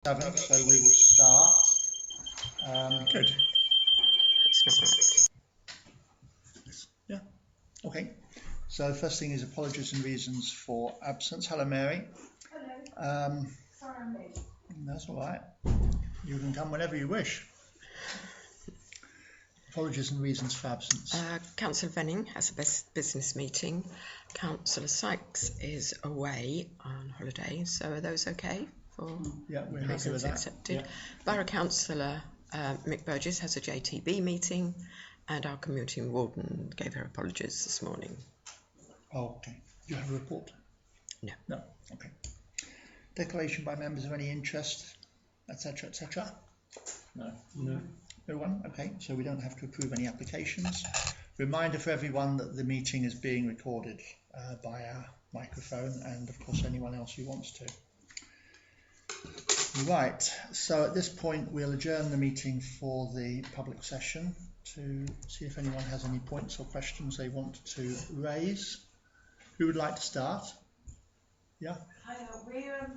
7, so we will start. Good. That's not right. Yeah. Okay. So first thing is apologies and reasons for absence. Hello, Mary. Hello. Sorry I'm late. That's all right. You can come whenever you wish. Apologies and reasons for absence. Councillor Venning has a business meeting. Councillor Sykes is away on holiday, so are those okay? Yeah, we're happy with that. Accepted. Yeah. Borough Councillor Mick Burgess has a JTB meeting, and our community warden gave her apologies this morning. Oh, okay. Do you have a report? No. No. Okay. Declaration by members of any interest, etc., etc. No. No. No one? Okay, so we don't have to approve any applications. Reminder for everyone that the meeting is being recorded by our microphone, and of course anyone else who wants to. Right, so at this point we'll adjourn the meeting for the public session to see if anyone has any points or questions they want to raise. Who would like to start? Yeah? Hi, we're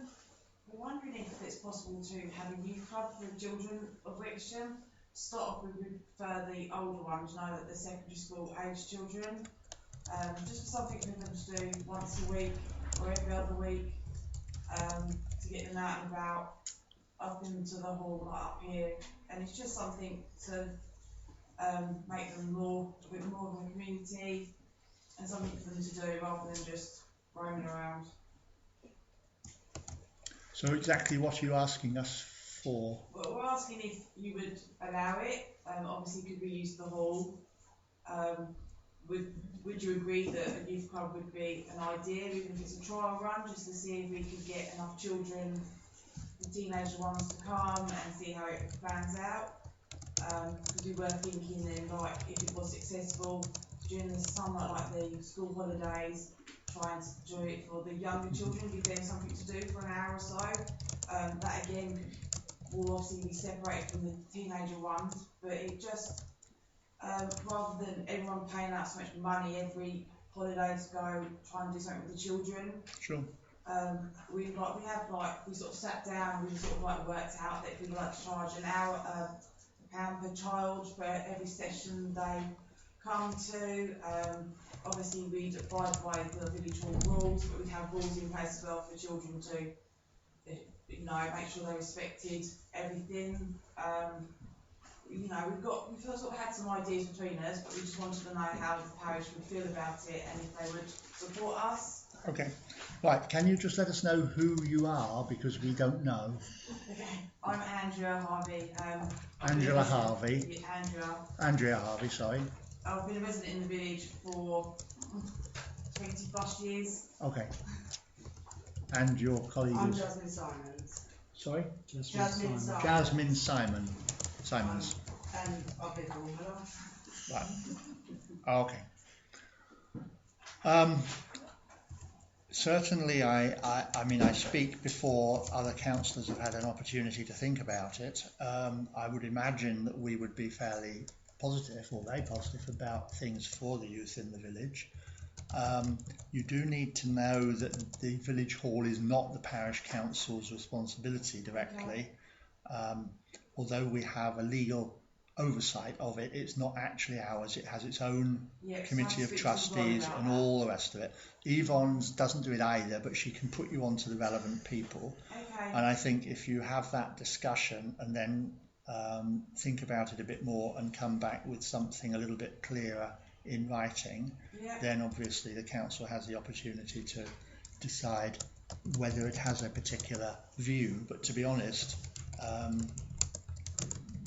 wondering if it's possible to have a youth club for the children of Wittersham. To start off with, we prefer the older ones, know that they're secondary school age children. Just for something for them to do once a week or every other week, to get them out and about, up into the hall, like up here, and it's just something to make them a bit more of a community and something for them to do rather than just roaming around. So exactly what are you asking us for? Well, we're asking if you would allow it. Obviously, could we use the hall? Would you agree that a youth club would be an idea, even if it's a trial run, just to see if we could get enough children, the teenager ones, to come and see how it plans out? Because we were thinking then, like, if it was successful during the summer, like the school holidays, trying to do it for the younger children, give them something to do for an hour or so. That again will obviously be separated from the teenager ones, but it just, rather than everyone paying out so much money every holiday to go try and do something with the children. Sure. We sort of sat down and we sort of like worked out that if we'd like to charge an hour, £1 per child for every session they come to. Obviously we'd abide by the village hall rules, but we'd have rules in place as well for children to, make sure they respected everything. We've sort of had some ideas between us, but we just wanted to know how the parish would feel about it and if they would support us. Okay. Right, can you just let us know who you are, because we don't know? Okay, I'm Andrea Harvey. Angela Harvey. Yeah, Andrea Harvey, sorry. I've been a resident in the village for 20 plus years. Okay. And your colleague I'm is? Jasmine Simons. Sorry? Jasmine Simons. Jasmine Simons. And I've been all my life. Right. Okay. Certainly, I speak before other councillors have had an opportunity to think about it. I would imagine that we would be fairly positive, or very positive, about things for the youth in the village. You do need to know that the village hall is not the parish council's responsibility directly. Although we have a legal oversight of it, it's not actually ours. It has its own committee of trustees and all the rest of it. Yvonne's doesn't do it either, but she can put you on to the relevant people. Okay. And I think if you have that discussion and then think about it a bit more and come back with something a little bit clearer in writing, then obviously the council has the opportunity to decide whether it has a particular view. But to be honest,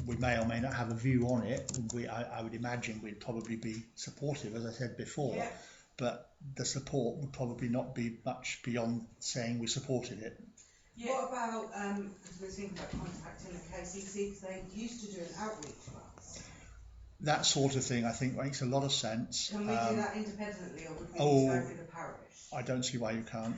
we may or may not have a view on it. I would imagine we'd probably be supportive, as I said before, but the support would probably not be much beyond saying we supported it. Yeah. What about, because we're thinking about contacting the KCC, because they used to do an outreach for us. That sort of thing, I think, makes a lot of sense. Can we do that independently, or would we need to go through the parish? I don't see why you can't.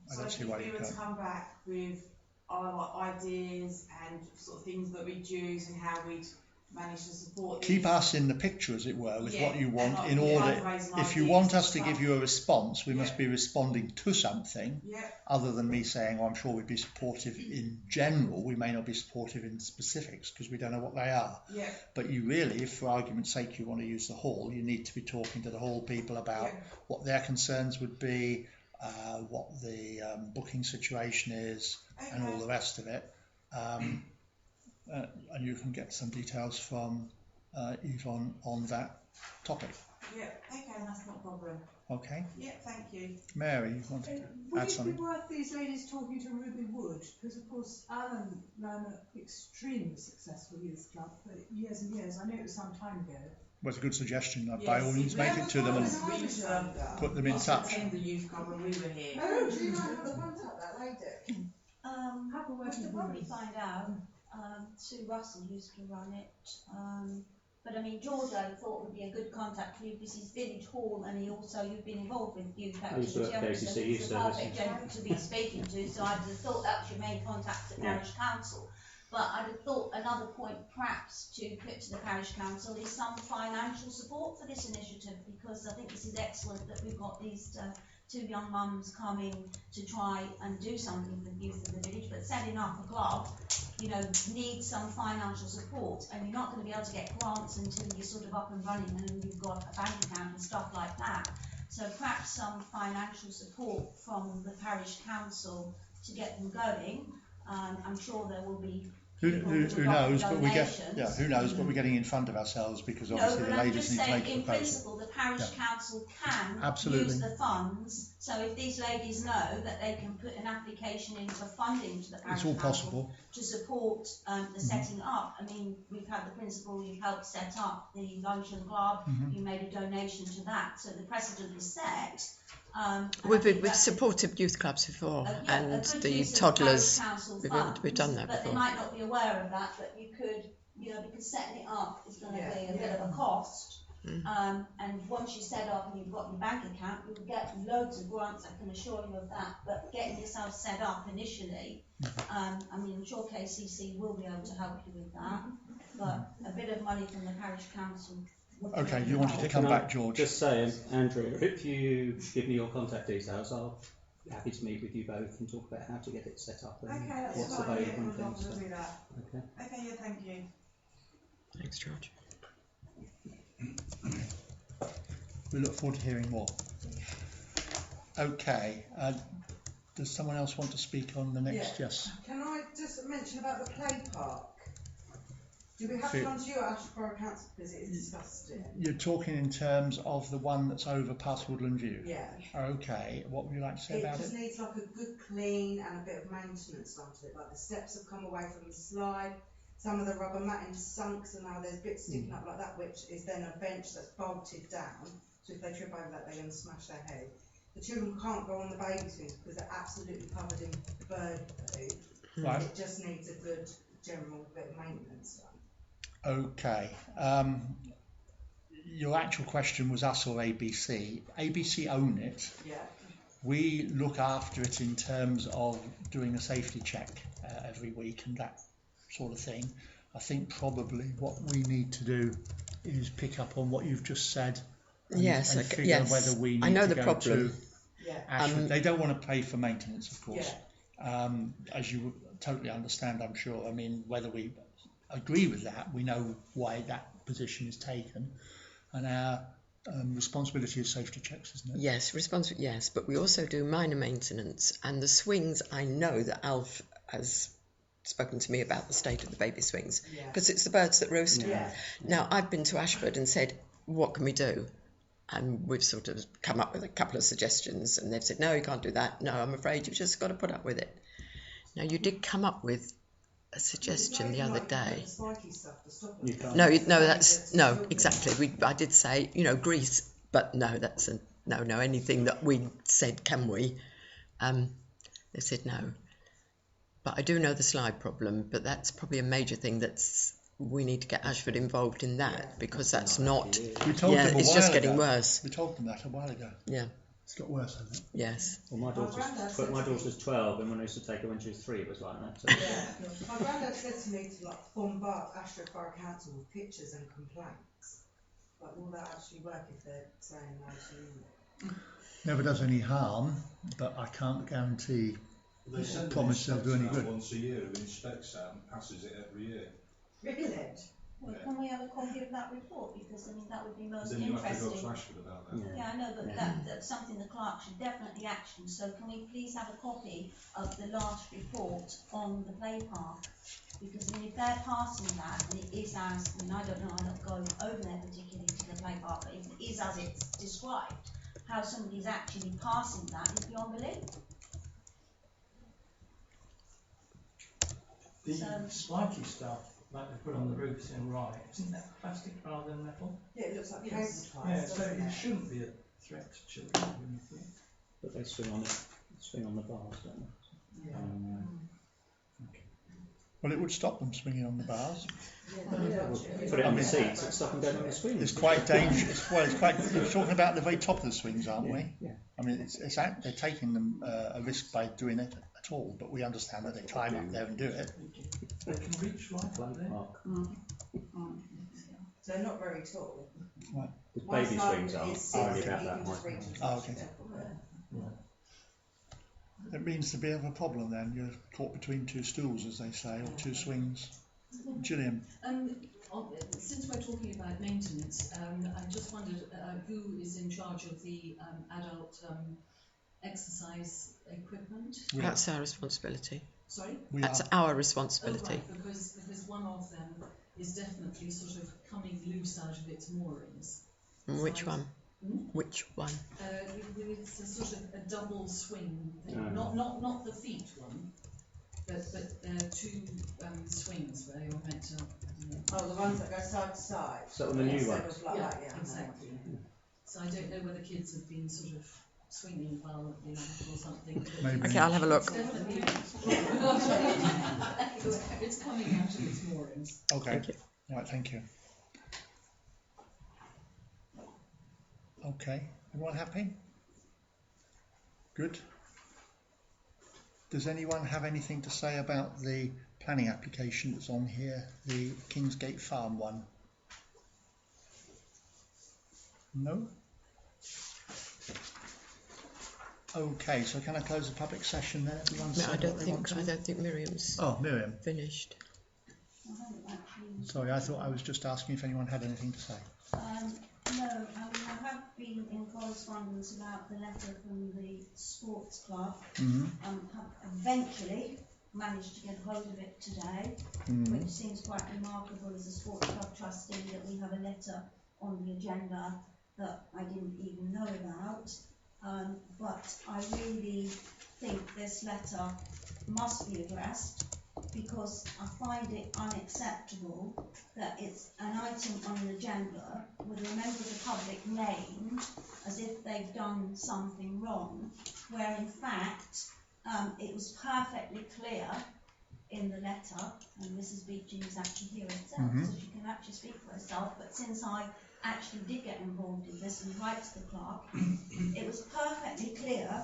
If we were to come back with our ideas and sort of things that we'd use and how we'd manage to support. Keep us in the picture, as it were, with Yeah, what you want, and in order, fundraising if you ideas want and us to stuff. give you a response, we Yeah. must be responding to something, Yeah, other than me saying, oh, I'm sure we'd be supportive in general. We may not be supportive in specifics because we don't know what they are. yeah, But you really, if for argument's sake you want to use the hall, you need to be talking to the hall people about yeah. what their concerns would be, what the booking situation is, and all the rest of it. And you can get some details from Yvonne on that topic. Yeah, okay, that's not a problem. Okay, Yeah, thank you. Mary, you want to Would add it something? be worth these ladies talking to Ruby Wood? Because of course Alan ran an extremely successful youth club for years and years. I know it was some time ago. Well, it's a good suggestion. By Yes, all means, make it to them and put them in touch. In the youth club when we were here. Oh, do you not have the contact that lady? Have a We word could with probably Ruby. find out. Sue Russell used to run it. But I mean, George I thought would be a good contact for you because he's village hall and you've been involved with youth activity. used to work So KCC he's youth the perfect services. gentleman to be speaking to. So I'd have thought that was your main contact at Yeah. parish council. But I'd have thought another point perhaps to put to the parish council is some financial support for this initiative, because I think this is excellent that we've got these two young mums coming to try and do something for the youth of the village, but setting up a club, needs some financial support, and you're not going to be able to get grants until you're sort of up and running and you've got a bank account and stuff like that. So perhaps some financial support from the parish council to get them going. I'm sure there will be. Who knows? But Donations. who knows? But we're getting in front of ourselves because No, obviously but the I'm ladies just need to saying, make a in proposal. principle, the parish council can Absolutely. use the funds. So if these ladies know that they can put an application in for funding to the parish It's all council possible. to support the setting up. I mean, we've had the principal, you've helped set up the luncheon club, you made a donation to that. So the precedent is set. And I We've think that- supported youth clubs before, yeah, and a good the use of toddlers. parish council We've funds, done that but they before. might not be aware of that. But you could, because setting it up is going to Yeah, be a bit of a cost. And once you set up and you've got your bank account, you'll get loads of grants. I can assure you of that. But getting yourself set up initially, I mean, I'm sure KCC will be able to help you with that. But a bit of money from the parish council. would Okay, really you wanted help. to come Can I back, George? Just say, Andrew, if you give me your contact details, I'll be happy to meet with you both and talk about how to get it set up and Okay, that's what's fine. available Yeah, and we'll things. So, do that. okay. Okay, yeah, thank you. Thanks, George. We look forward to hearing more. Okay. Does someone else want to speak on the next? Yeah. Yes. Can I just mention about the play park? Do we have to come to you at Ashborough Council because it is discussed it? You're talking in terms of the one that's over past Woodland View? Yeah. Okay. What would you like to say It about just it? needs like a good clean and a bit of maintenance done to it. Like the steps have come away from the slide, some of the rubber matting sunk, so now there's bits sticking up like that, which is then a bench that's bolted down. So if they trip over that, they're going to smash their head. The children can't go on the baby swings because they're absolutely covered in bird poo. Right. It just needs a good general bit of maintenance done. Okay. Your actual question was us or ABC. ABC own it. Yeah. We look after it in terms of doing a safety check every week and that sort of thing. I think probably what we need to do is pick up on what you've just said. And, Yes, and okay, figure yes. whether we need I know to the go problem. to Yeah. Ashford. They don't want to pay for maintenance, of course. As you totally understand, I'm sure. I mean, whether we agree with that, we know why that position is taken, and our responsibility is safety checks, isn't it? Yes, yes, but we also do minor maintenance, and the swings. I know that Alf has spoken to me about the state of the baby swings because it's the birds that roost. Yeah. Now I've been to Ashford and said, what can we do? And we've sort of come up with a couple of suggestions, and they've said, no, you can't do that. No, I'm afraid you've just got to put up with it. Now you did come up with a suggestion the other day. No, that's no, exactly. I did say, grease, but no, that's a no. Anything that we said, can we? They said no. But I do know the slide problem, but that's probably a major thing we need to get Ashford involved in that, because that's not. We told them a it's while just ago. getting worse. We told them that a while ago. Yeah. It's got worse, hasn't it? Yes. Well, my daughter's 12, and when I used to take her when she was 3, it was like that. So. Yeah. My granddad said to me to like bombard Ashford Borough Council with pictures and complaints. But will that actually work if they're saying no to you? Never does any harm, but I can't guarantee They send promise they'll do any good. once a year who inspects that and passes it every year. Really? Well, can we have a copy of that report? Because I mean, that would be most Then you have to go interesting. to Ashford about that. Yeah, I know, but that's something the clerk should definitely action. So can we please have a copy of the last report on the play park? Because I mean, if they're passing that, and it is as, I mean, I don't know, I'm not going over there particularly to the play park, but if it is as it's described, how somebody's actually passing that is beyond belief. The spiky stuff like they put on the roofs in Rye, isn't that plastic rather than metal? Yeah, it looks like paper tiles, Yeah, so doesn't it it? shouldn't be a threat to children, wouldn't you think? But they swing on the bars, don't they? Yeah. Well, it would stop them swinging on the bars. Put it on the seats and stop them going on the swings. It's quite dangerous. Well, it's quite. We're talking about the very top of the swings, aren't we? Yeah. I mean, they're taking them a risk by doing it at all, but we understand that they climb up there and do it. They can reach right up there. So they're not very tall. Right. The My baby son swings are is 6 only and about he that can just height. reach as Oh, much okay. as they're there. It means to be of a problem then. You're caught between two stools, as they say, or two swings. Gillian. Since we're talking about maintenance, I just wondered who is in charge of the adult exercise equipment? That's our responsibility. Sorry? That's our responsibility. Oh, right, because one of them is definitely sort of coming loose out of its moorings. Which one? Which one? It's a sort of a double swing thing. Oh. Not the feet one, but there are two swings where you're meant to. Oh, the ones that go side to side. So on the new Instead ones? of like that, yeah. Exactly. So I don't know whether kids have been sort of swinging violently or something. Maybe. Okay, I'll have a look. It's definitely it's coming out of its moorings. Okay. Thank you. Right, thank you. Okay, everyone happy? Good. Does anyone have anything to say about the planning application that's on here, the Kingsgate Farm one? No? Okay, so can I close the public session then? Everyone's No, said I what don't they think. want to? I don't think Miriam's Oh, Miriam. finished. I haven't actually. Sorry, I thought I was just asking if anyone had anything to say. No, I have been in correspondence about the letter from the sports club. Mm-hmm. Have eventually managed to get hold of it today, Mm-hmm. which seems quite remarkable as a sports club trustee that we have a letter on the agenda that I didn't even know about. But I really think this letter must be addressed, because I find it unacceptable that it's an item on an agenda with a member of the public named as if they've done something wrong, where in fact it was perfectly clear in the letter, and Mrs. Beeching is actually here herself, so she can actually speak for herself, but since I actually did get involved in this and write to the clerk, it was perfectly clear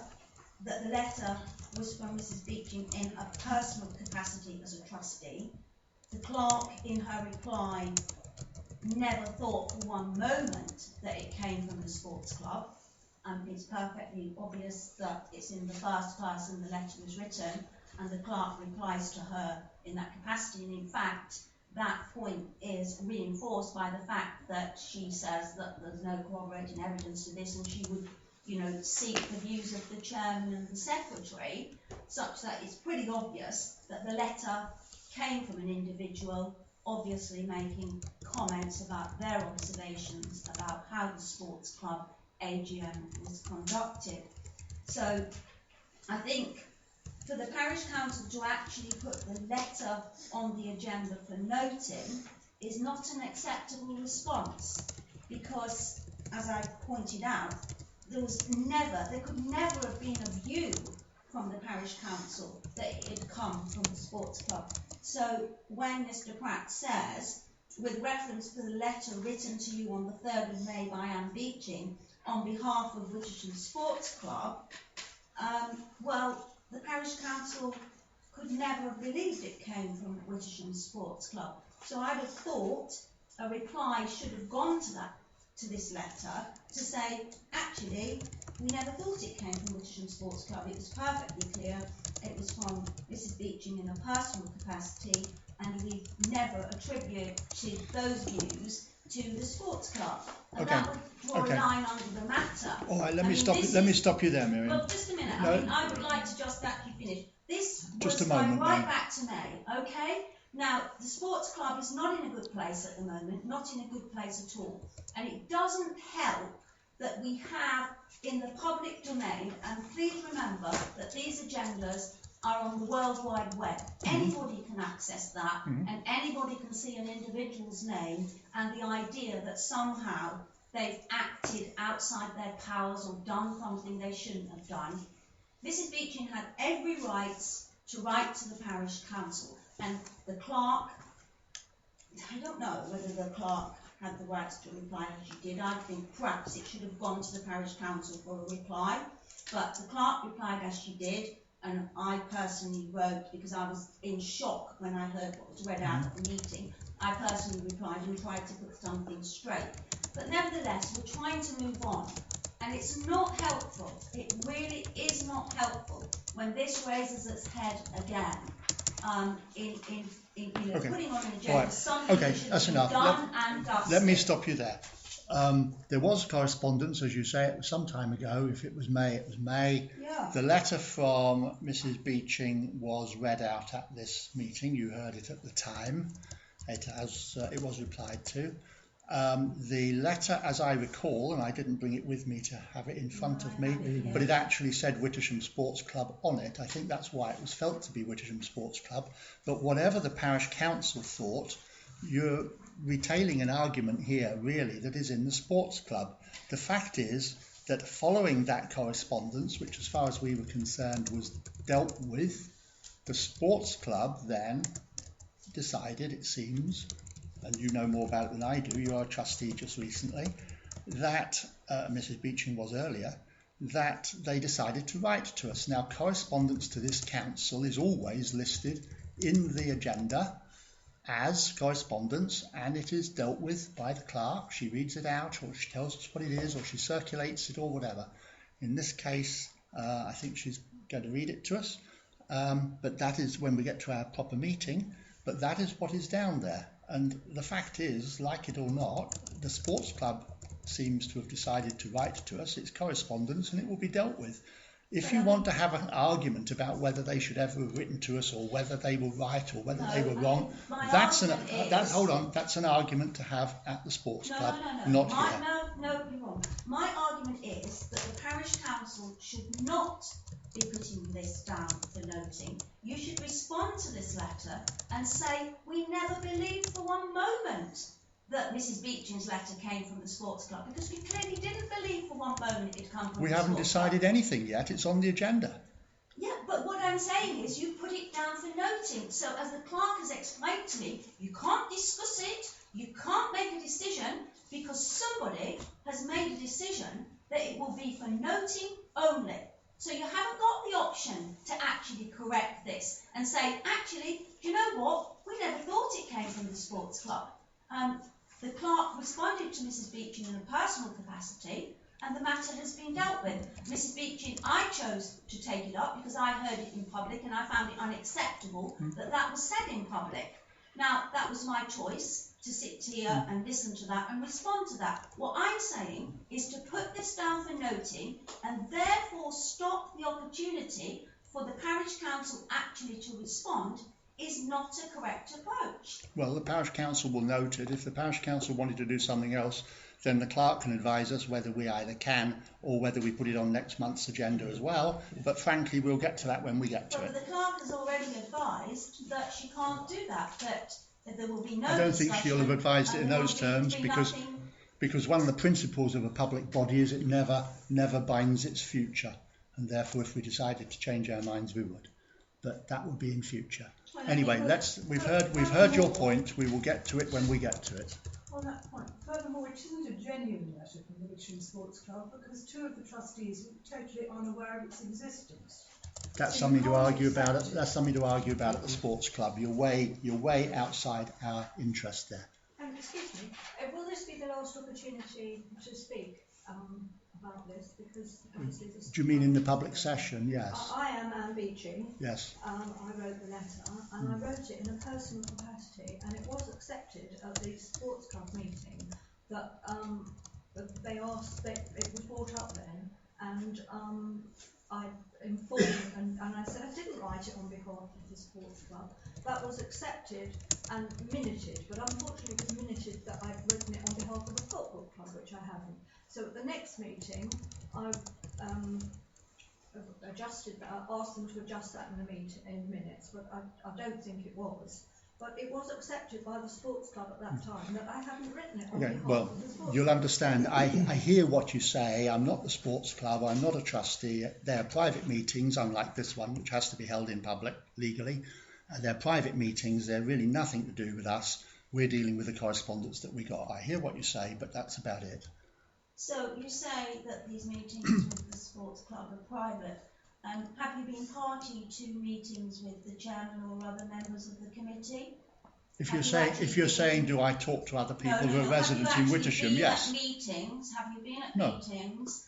that the letter was from Mrs. Beeching in a personal capacity as a trustee. The clerk, in her reply, never thought for one moment that it came from the sports club. It's perfectly obvious that it's in the first person the letter was written, and the clerk replies to her in that capacity. And in fact, that point is reinforced by the fact that she says that there's no corroborating evidence to this, and she would, seek the views of the chairman and the secretary, such that it's pretty obvious that the letter came from an individual, obviously making comments about their observations about how the sports club AGM was conducted. So I think for the parish council to actually put the letter on the agenda for noting is not an acceptable response, because, as I pointed out, there could never have been a view from the parish council that it had come from the sports club. So when Mr. Pratt says, with reference to the letter written to you on the 3rd of May by Anne Beeching, on behalf of Wittersham Sports Club, well, the parish council could never have believed it came from Wittersham Sports Club. So I'd have thought a reply should have gone to this letter to say, actually, we never thought it came from Wittersham Sports Club. It was perfectly clear it was from Mrs. Beeching in a personal capacity, and we never attributed those views to the sports club. And Okay. that would draw a line under the matter. All right, let me stop you there, Miriam. Well, just a minute. No. I mean, I would like to just actually finish. This Just was a moment, going right then. back to May, okay? Now, the sports club is not in a good place at the moment, not in a good place at all. And it doesn't help that we have in the public domain, and please remember that these agendas are on the World Wide Web. Anybody can access that, and anybody can see an individual's name, and the idea that somehow they've acted outside their powers or done something they shouldn't have done. Mrs. Beeching had every right to write to the parish council, and the clerk, I don't know whether the clerk had the right to reply as she did. I think perhaps it should have gone to the parish council for a reply, but the clerk replied as she did, and I personally wrote, because I was in shock when I heard what was read out at the meeting, I personally replied and tried to put something straight. But nevertheless, we're trying to move on. And it's not helpful, it really is not helpful when this raises its head again, in putting on an agenda something that should be done and dusted. Let me stop you there. There was correspondence, as you say, it was some time ago. If it was May, it was May. Yeah. The letter from Mrs. Beeching was read out at this meeting. You heard it at the time. It was replied to. The letter, as I recall, and I didn't bring it with me to have it in front of me, but it actually said Wittersham Sports Club on it. I think that's why it was felt to be Wittersham Sports Club. But whatever the parish council thought, you're retailing an argument here, really, that is in the sports club. The fact is that following that correspondence, which as far as we were concerned was dealt with, the sports club then decided, it seems, and you know more about it than I do, you are a trustee just recently, that Mrs. Beeching was earlier, that they decided to write to us. Now, correspondence to this council is always listed in the agenda as correspondence, and it is dealt with by the clerk. She reads it out, or she tells us what it is, or she circulates it, or whatever. In this case, I think she's going to read it to us, but that is when we get to our proper meeting, but that is what is down there. And the fact is, like it or not, the sports club seems to have decided to write to us. It's correspondence, and it will be dealt with. If you want to have an argument about whether they should ever have written to us, or whether they were right, or whether they were wrong, that's an argument to have at the sports club, not here. No, you're wrong. My argument is that the parish council should not be putting this down for noting. You should respond to this letter and say, we never believed for one moment that Mrs. Beeching's letter came from the sports club, because we clearly didn't believe for one moment it come from We the haven't sports decided club. anything yet. It's on the agenda. Yeah, but what I'm saying is you put it down for noting. So as the clerk has explained to me, you can't discuss it, you can't make a decision, because somebody has made a decision that it will be for noting only. So you haven't got the option to actually correct this and say, actually, do you know what? We never thought it came from the sports club. The clerk responded to Mrs. Beeching in a personal capacity, and the matter has been dealt with. Mrs. Beeching, I chose to take it up because I heard it in public, and I found it unacceptable that that was said in public. Now, that was my choice, to sit here and listen to that and respond to that. What I'm saying is to put this down for noting, and therefore stop the opportunity for the parish council actually to respond, is not a correct approach. Well, the parish council will note it. If the parish council wanted to do something else, then the clerk can advise us whether we either can or whether we put it on next month's agenda as well. But frankly, we'll get to that when we get to But it. the clerk has already advised that she can't do that, that there will be no I don't think she'll have advised it in and there those will terms, be because nothing. one of the principles of a public body is it never binds its future, and therefore if we decided to change our minds we would, but that would be in future. Well, Anyway, we've heard your point. We will get to it when we get to it. on that point, furthermore, it isn't a genuine letter from the Wittersham Sports Club because 2 of the trustees were totally unaware of its existence. That's So something you to can't argue about. accept it. That's something to argue about at the sports club. You're way outside our interest there. Excuse me, will this be the last opportunity to speak about this? Because obviously this. Do you mean in the public session? Yes. I am Anne Beeching. Yes. I wrote the letter, and I wrote it in a personal capacity, and it was accepted at the sports club meeting that they asked. It was brought up then, and I informed and I said I didn't write it on behalf of the sports club. That was accepted and minuted, but unfortunately it was minuted that I've written it on behalf of a football club, which I haven't. So at the next meeting, I've adjusted that, asked them to adjust that in minutes, but I don't think it was. But it was accepted by the sports club at that time that I hadn't written it on behalf of the sports you'll club. understand. I hear what you say. I'm not the sports club. I'm not a trustee. They're private meetings, unlike this one, which has to be held in public legally. They're private meetings. They're really nothing to do with us. We're dealing with the correspondence that we got. I hear what you say, but that's about it. So you say that these meetings with the sports club are private. Have you been party to meetings with the chairman or other members of the committee? If you're saying, do I talk to other people who are residents in Wittersham? Yes. Have you been at No. meetings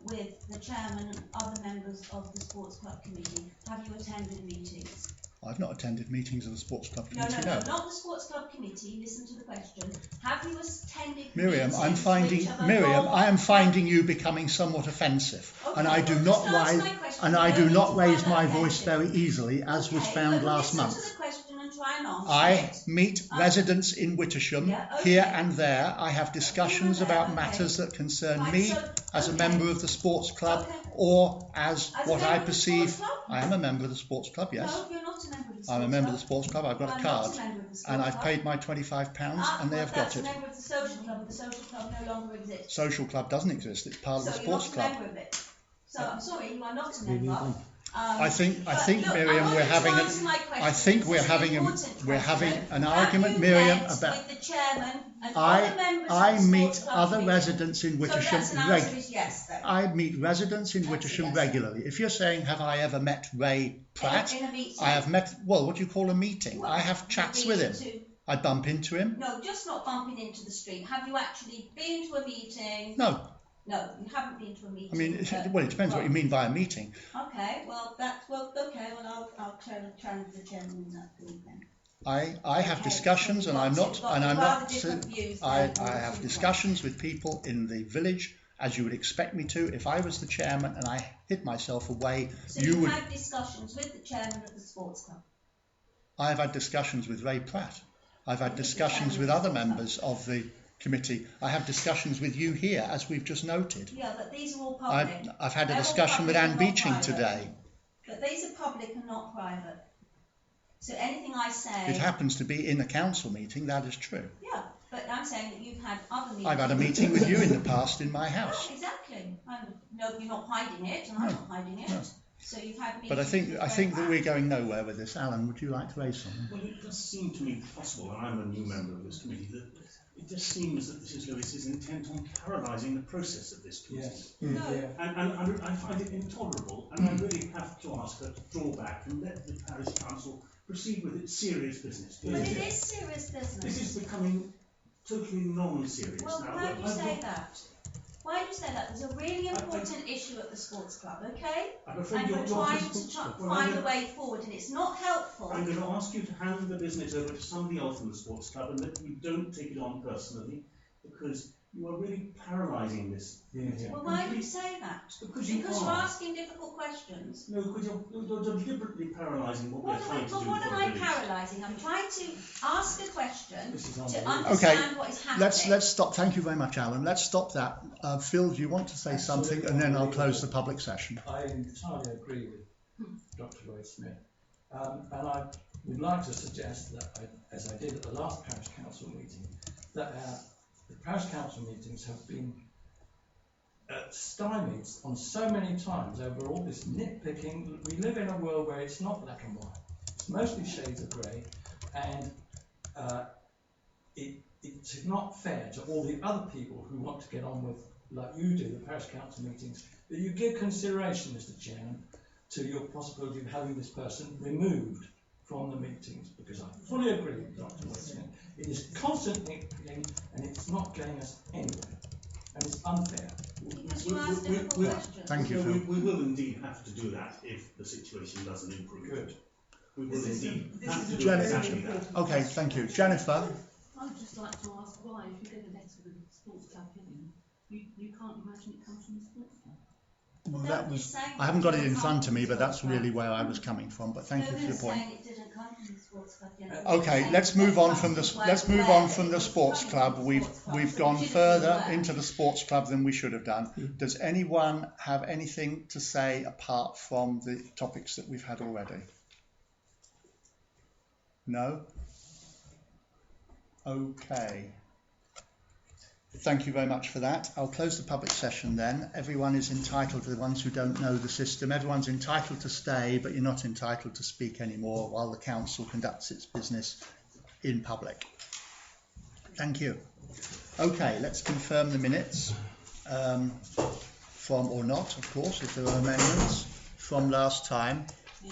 with the chairman and other members of the sports club committee? Have you attended meetings? I've not attended meetings of the sports club No, committee. not the sports club committee. Listen to the question. Have you attended Miriam, meetings? I am finding you becoming somewhat offensive, Okay, and I do not raise my voice very easily, as was found last month. Listen to the question and try and answer I it. meet residents in Wittersham here and there. I have discussions about matters that concern me as a member of the sports club or as what I perceive. I am a member of the sports club, yes. No, you're not a member of the sports I'm a member of the club. sports club. I've got a I'm card, not a member of the sports and I've club. paid my £25, and they have got That's a it. member of the social club, but the social club no longer exists. Social club doesn't exist. It's part of the So you're sports not a club. member of it. So I'm sorry, you are not a member. I think, But look, Miriam, I want we're you to having answer my question. I think we're It's an having important we're having question. an Have argument, you Miriam, met about. with the chairman and other members I of the meet sports club other committee? residents in So that's an Wittersham answer is yes, then. I meet residents in That's a Wittersham yes. regularly. If you're saying, have I ever met Ray Pratt? In a meeting. I have met. Well, what do you call a meeting? Well, I have chats with him. I bump into him. No, just not bumping into the street. Have you actually been to a meeting? No, No, you haven't been to a meeting. I mean, but- well, it depends what you mean by a meeting. Okay, well, I'll challenge the chairman in that group then. I have Okay, discussions, so and I'm you've not, got and I'm rather not. different views I then on have the discussions with people in the village, as you would expect me to. If I was the chairman and I hid myself away, So you you've would. had discussions with the chairman of the sports club? I've had discussions with Ray Pratt. I've had discussions with other members of the committee. I have discussions with you here, as we've just noted. Yeah, but these are all public. I've had a They're all discussion with public Anne and not Beeching private. today. But these are public and not private. So anything I say... It happens to be in a council meeting, that is true. Yeah, but I'm saying that you've had other meetings... I've had a meeting with you in the past in my house. Yeah, exactly. No, you're not hiding it, and I'm not hiding it. No. So you've had meetings... But I think that with we're going nowhere with this. Alan, would you like to raise something? Well, it does seem to me possible, and I'm a new member of this committee, that it just seems that Mrs. Lewis is intent on paralysing the process of this committee. Yes. No. Yeah. And I find it intolerable, and I really have to ask her to draw back and let the parish council proceed with its serious business. But it is serious business. This is becoming totally non-serious Well, now. why do you say that? Why do you say that? There's a really important issue at the sports club, okay? I'm afraid And you're we're trying to well, find a way forward, and it's not helpful. I'm going to ask you to hand the business over to somebody else in the sports club and that you don't take it on personally, because you are really paralysing this. Yeah. Well, why do you say that? Because you're are. asking difficult questions. No, because you're deliberately paralysing what we're trying to do. What am for I the village. paralysing? I'm trying to ask a question This is to unbelievable. understand what is happening. Let's stop. Thank you very much, Alan. Let's stop that. Phil, do you want to say something, and then I'll close the public session. I entirely agree with Dr. Lloyd Smith, and I would like to suggest that, as I did at the last parish council meeting, that the parish council meetings have been stymied on so many times over all this nitpicking. We live in a world where it's not black and white; it's mostly shades of grey, and it it's not fair to all the other people who want to get on with, like you do, the parish council meetings, that you give consideration, Mr. Chairman, to your possibility of having this person removed from the meetings, because I fully agree with Dr. Weston. It is constantly happening and it's not getting us anywhere, and it's unfair. Because you asked difficult questions. Thank you, Phil. We will indeed have to do that if the situation doesn't improve. Good. We will indeed have to do Jennifer. exactly that. Okay, thank you. Jennifer? I would just like to ask why, if you get a letter with a sports club in, you can't imagine it comes from the sports club. Well, that was, I haven't got it in front of me, but that's really where I was coming from. But thank you for your point. It didn't come from the sports club, Okay, let's move on from the sports club. We've gone further into the sports club than we should have done. Does anyone have anything to say apart from the topics that we've had already? No? Okay. Thank you very much for that. I'll close the public session then. Everyone is entitled, to the ones who don't know the system, everyone's entitled to stay, but you're not entitled to speak anymore while the council conducts its business in public. Thank you. Okay, let's confirm the minutes from, or not, of course, if there are amendments, from last time,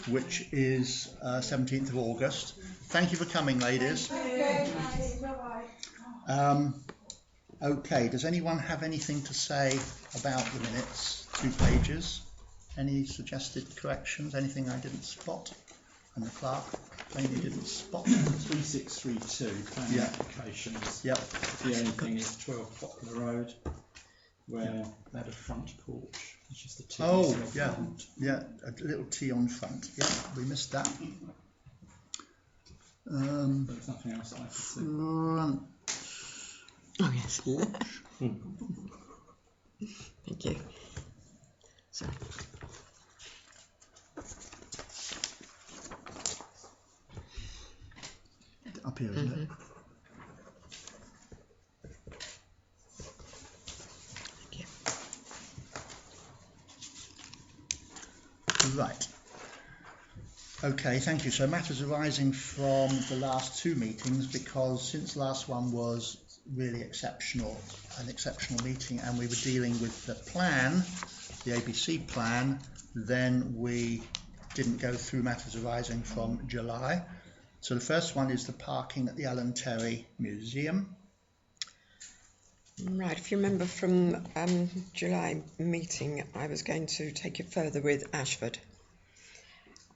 which is 17th of August. Thank you for coming, ladies. Okay, does anyone have anything to say about the minutes? 2 pages. Any suggested corrections? Anything I didn't spot? And the clerk, maybe didn't spot. 3632, planning applications. Yep. The only thing is 12 Poplar Road, where they had a front porch, which is the T. Oh, yeah, yeah, a little T on front. Yeah, we missed that. There's nothing else I could see. Front. Oh, yes. Thank you. Sorry. Up here, isn't it? Thank you. Right. Okay, thank you. So matters arising from the last 2 meetings, because since last one was really exceptional, an exceptional meeting, and we were dealing with the plan, the ABC plan, then we didn't go through matters arising from July. So the first one is the parking at the Alan Terry Museum. Right, if you remember from July meeting, I was going to take it further with Ashford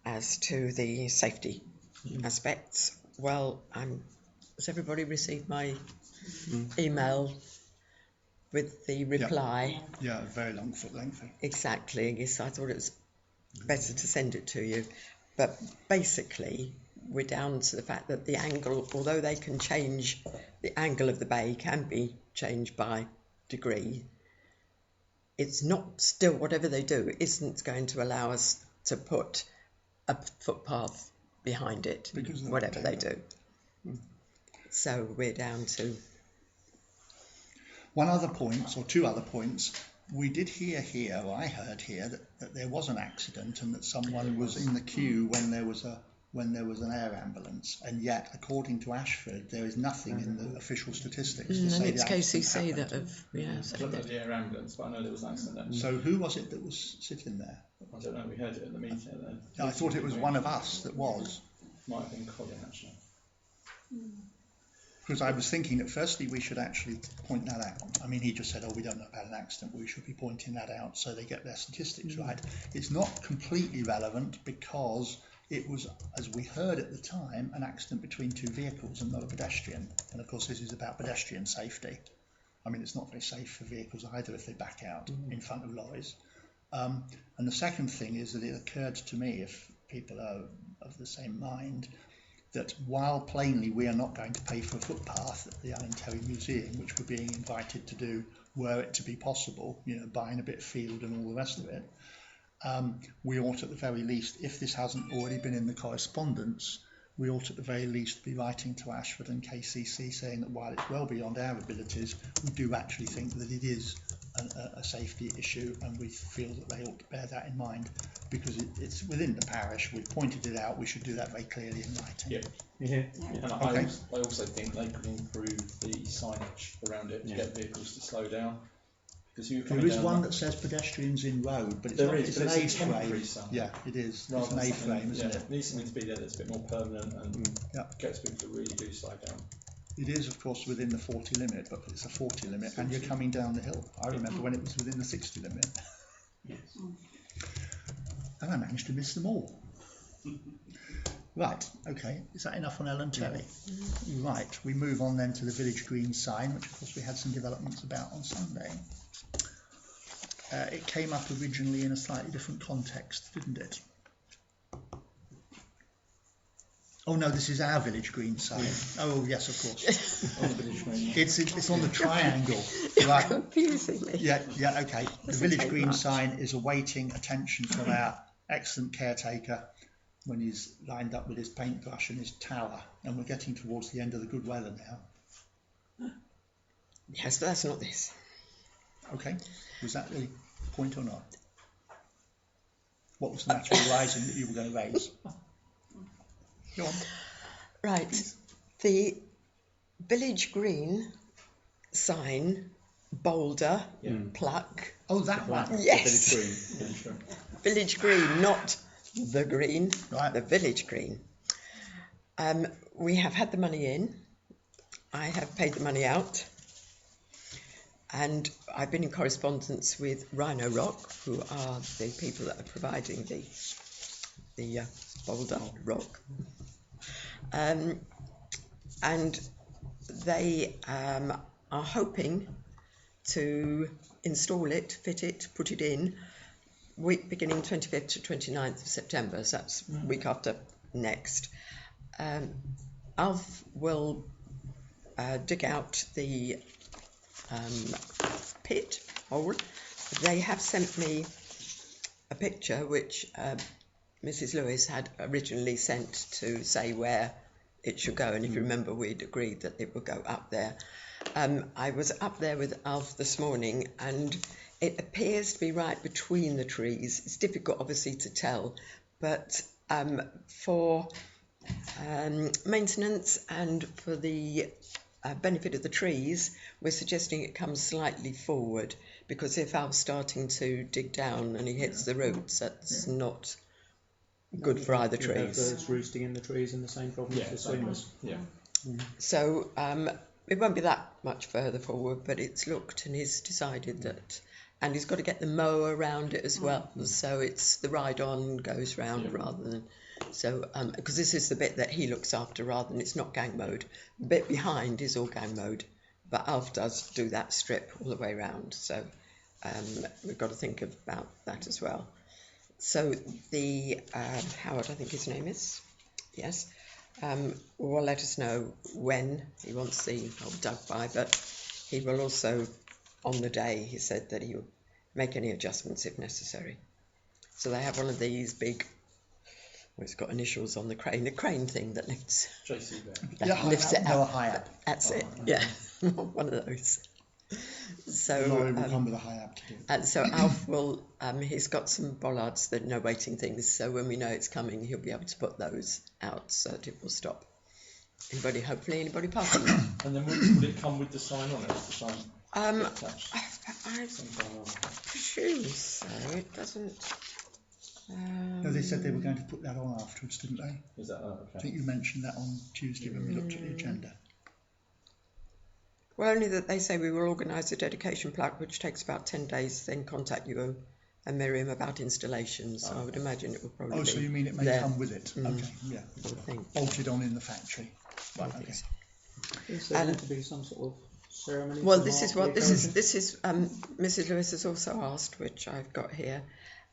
as to the safety aspects. Well, has everybody received my email with the reply? Yeah, very lengthy. Exactly, yes, I thought it was better to send it to you. But basically, we're down to the fact that the angle, although they can change, the angle of the bay can be changed by degree, it's not still, whatever they do, isn't going to allow us to put a footpath behind it, whatever they do. So we're down to... One other point, or 2 other points. We did hear here, or I heard here, that there was an accident and that someone was in the queue when there was an air ambulance, and yet, according to Ashford, there is nothing in the official statistics to say it's the accident KCC happened. that have, I don't know the air ambulance, but I know there was an accident. So who was it that was sitting there? I don't know, we heard it at the meeting then. I thought it was one of us that was. Might have been Colin, actually. Because I was thinking that firstly we should actually point that out. I mean, he just said, oh, we don't know about an accident, but we should be pointing that out so they get their statistics right. It's not completely relevant because it was, as we heard at the time, an accident between 2 vehicles and not a pedestrian. And of course, this is about pedestrian safety. I mean, it's not very safe for vehicles either if they back out in front of lorries. And the second thing is that it occurred to me, if people are of the same mind, that while plainly we are not going to pay for a footpath at the Alan Terry Museum, which we're being invited to do were it to be possible, you know, buying a bit of field and all the rest of it, we ought at the very least, if this hasn't already been in the correspondence, we ought at the very least be writing to Ashford and KCC saying that while it's well beyond our abilities, we do actually think that it is a safety issue, and we feel that they ought to bear that in mind, because it's within the parish. We've pointed it out. We should do that very clearly in writing. Yeah. Yeah. And Okay. I also think they could improve the signage around it to get vehicles to slow down. Because There is one that says pedestrians in road, but it's There not, is, it's but an it's a temporary A-frame. sign. Yeah, it is. It's Rather an than A-frame, something- isn't yeah, it? needs something to be there that's a bit more permanent and Yeah. gets people to really do slow down. It is, of course, within the 40 limit, but it's a 40 limit, and you're coming down the hill. I remember when it was within the 60 limit. Yes. And I managed to miss them all. Right, okay. Is that enough on Ellen Terry? Right, we move on then to the village green sign, which of course we had some developments about on Sunday. It came up originally in a slightly different context, didn't it? Oh no, this is our village green sign. Oh yes, of course. On the village green. It's on the triangle. Right. Confusing me. Yeah, okay. The Doesn't village take green much. sign is awaiting attention from our excellent caretaker when he's lined up with his paintbrush and his tower, and we're getting towards the end of the good weather now. Yes, but that's not this. Okay, was that the point or not? What was the matter with rising that you were going to raise? Go on. Right, the village green sign, boulder, plaque, Oh, that one. yes, Village green. village green, not the green, Right. the village green. We have had the money in, I have paid the money out, and I've been in correspondence with Rhino Rock, who are the people that are providing the boulder rock. And they are hoping to install it, fit it, put it in week beginning 25th to 29th of September, so that's week after next. Alf will dig out the pit hole. They have sent me a picture which Mrs. Lewis had originally sent to say where it should go, and if you remember, we'd agreed that it would go up there. I was up there with Alf this morning, and it appears to be right between the trees. It's difficult, obviously, to tell, but for maintenance and for the benefit of the trees, we're suggesting it comes slightly forward, because if Alf's starting to dig down and he hits the roots, that's not good for either You have trees. birds roosting in the trees and the same problem as the swimmers. Yeah. So it won't be that much further forward, but it's looked and he's decided that, and he's got to get the mower around it as well, so it's the ride-on goes round rather than, so because this is the bit that he looks after rather than, it's not gang mode. The bit behind is all gang mode, but Alf does do that strip all the way round, so we've got to think about that as well. So the Howard, I think his name is, yes, will let us know when he wants the old dug by, but he will also, on the day, he said that he will make any adjustments if necessary. So they have one of these big, well, it's got initials on the crane thing that lifts, JC there. that lifts it no, out. a high-up. That's it, yeah, one of those. The So lorry will come with a high-up to do it. and so Alf will, he's got some bollards, that no waiting things, so when we know it's coming, he'll be able to put those out so that it will stop. Hopefully anybody passing. And then would it come with the sign on it? The sign attached? I presume so, it doesn't... No, they said they were going to put that on afterwards, didn't they? Is that I okay? think you mentioned that on Tuesday when we looked at the agenda. Well, only that they say we will organise a dedication plaque, which takes about 10 days, then contact you and Miriam about installations. So I would imagine it will probably Oh, be so you mean it may there. come with it? Okay, yeah. I would think. Bolted on in the factory. Right, okay. Is there going to be some sort of ceremony? Well, to this is mark what the occasion? this is. Mrs. Lewis has also asked, which I've got here,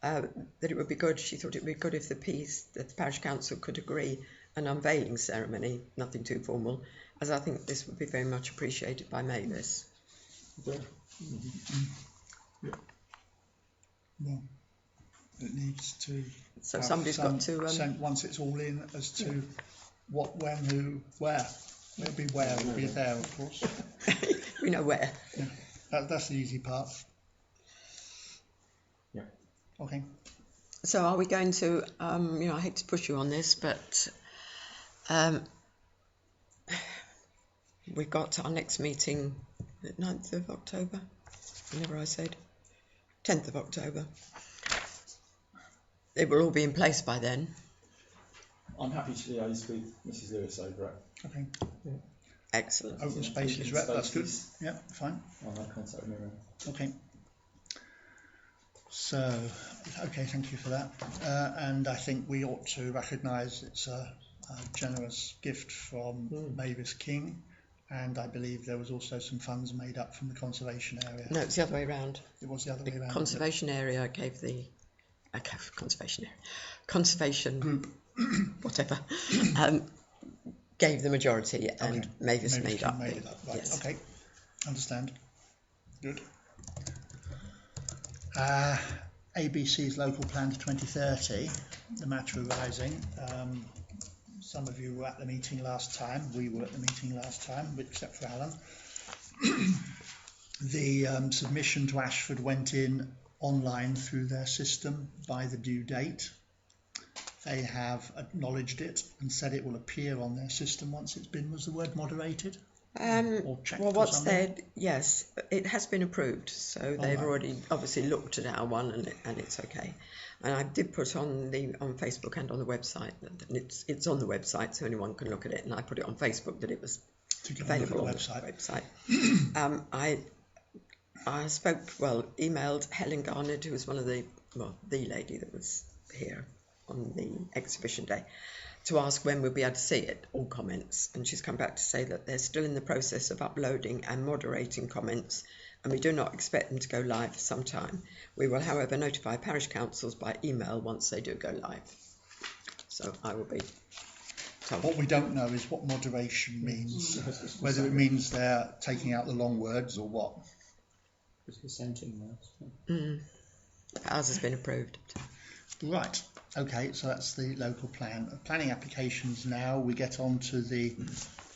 that it would be good. She thought it would be good if the parish council could agree an unveiling ceremony, nothing too formal, as I think this would be very much appreciated by Mavis. Well, it needs to. So have somebody's got to. sent once it's all in as to What, when, who, where. It'll be where, it'll be there, of course. We know where. Yeah. That's the easy part. Yeah. Okay. So are we going to, I hate to push you on this, but we've got our next meeting at 9th of October, whenever I said, 10th of October. It will all be in place by then. I'm happy to liaise with Mrs Lewis over it. Okay. Excellent. Open spaces rep, that's good. Yeah, fine. I'll have contact with Miriam. Okay. So, okay, thank you for that. And I think we ought to recognise it's a generous gift from Mavis King, and I believe there was also some funds made up from the conservation area. No, it's the other way around. It was the other way around. Conservation area gave the conservation group, whatever, gave the majority, and Mavis made up. Made it up. Right. Yes. Okay, understand. Good. ABC's local plan to 2030, the matter arising. Some of you were at the meeting last time, we were at the meeting last time, except for Alan. The submission to Ashford went in online through their system by the due date. They have acknowledged it and said it will appear on their system once it's been, was the word moderated? Or checked well, what's or something? said, yes, it has been approved, so they've already obviously looked at our one, and it's okay. And I did put on Facebook and on the website, and it's on the website, so anyone can look at it. And I put it on Facebook that it was available on the website. I emailed Helen Garnett, who was the lady that was here on the exhibition day, to ask when we'll be able to see it, all comments, and she's come back to say that they're still in the process of uploading and moderating comments, and we do not expect them to go live for some time. We will, however, notify parish councils by email once they do go live. So I will be told. What we don't know is what moderation means, whether it means they're taking out the long words or what. Dissenting words. Ours has been approved. Right. Okay, so that's the local plan. Planning applications now. We get on to the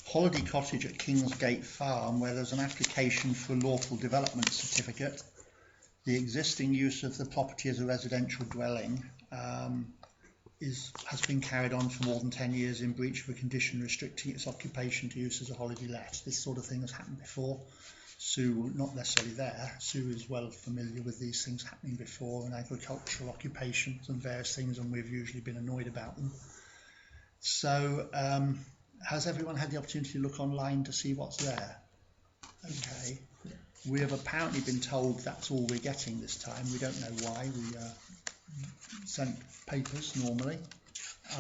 holiday cottage at Kingsgate Farm, where there's an application for a lawful development certificate. The existing use of the property as a residential dwelling has been carried on for more than 10 years in breach of a condition restricting its occupation to use as a holiday let. This sort of thing has happened before. Sue, not necessarily there, Sue is well familiar with these things happening before in agricultural occupations and various things, and we've usually been annoyed about them. So has everyone had the opportunity to look online to see what's there? Okay. We have apparently been told that's all we're getting this time. We don't know why. We sent papers normally.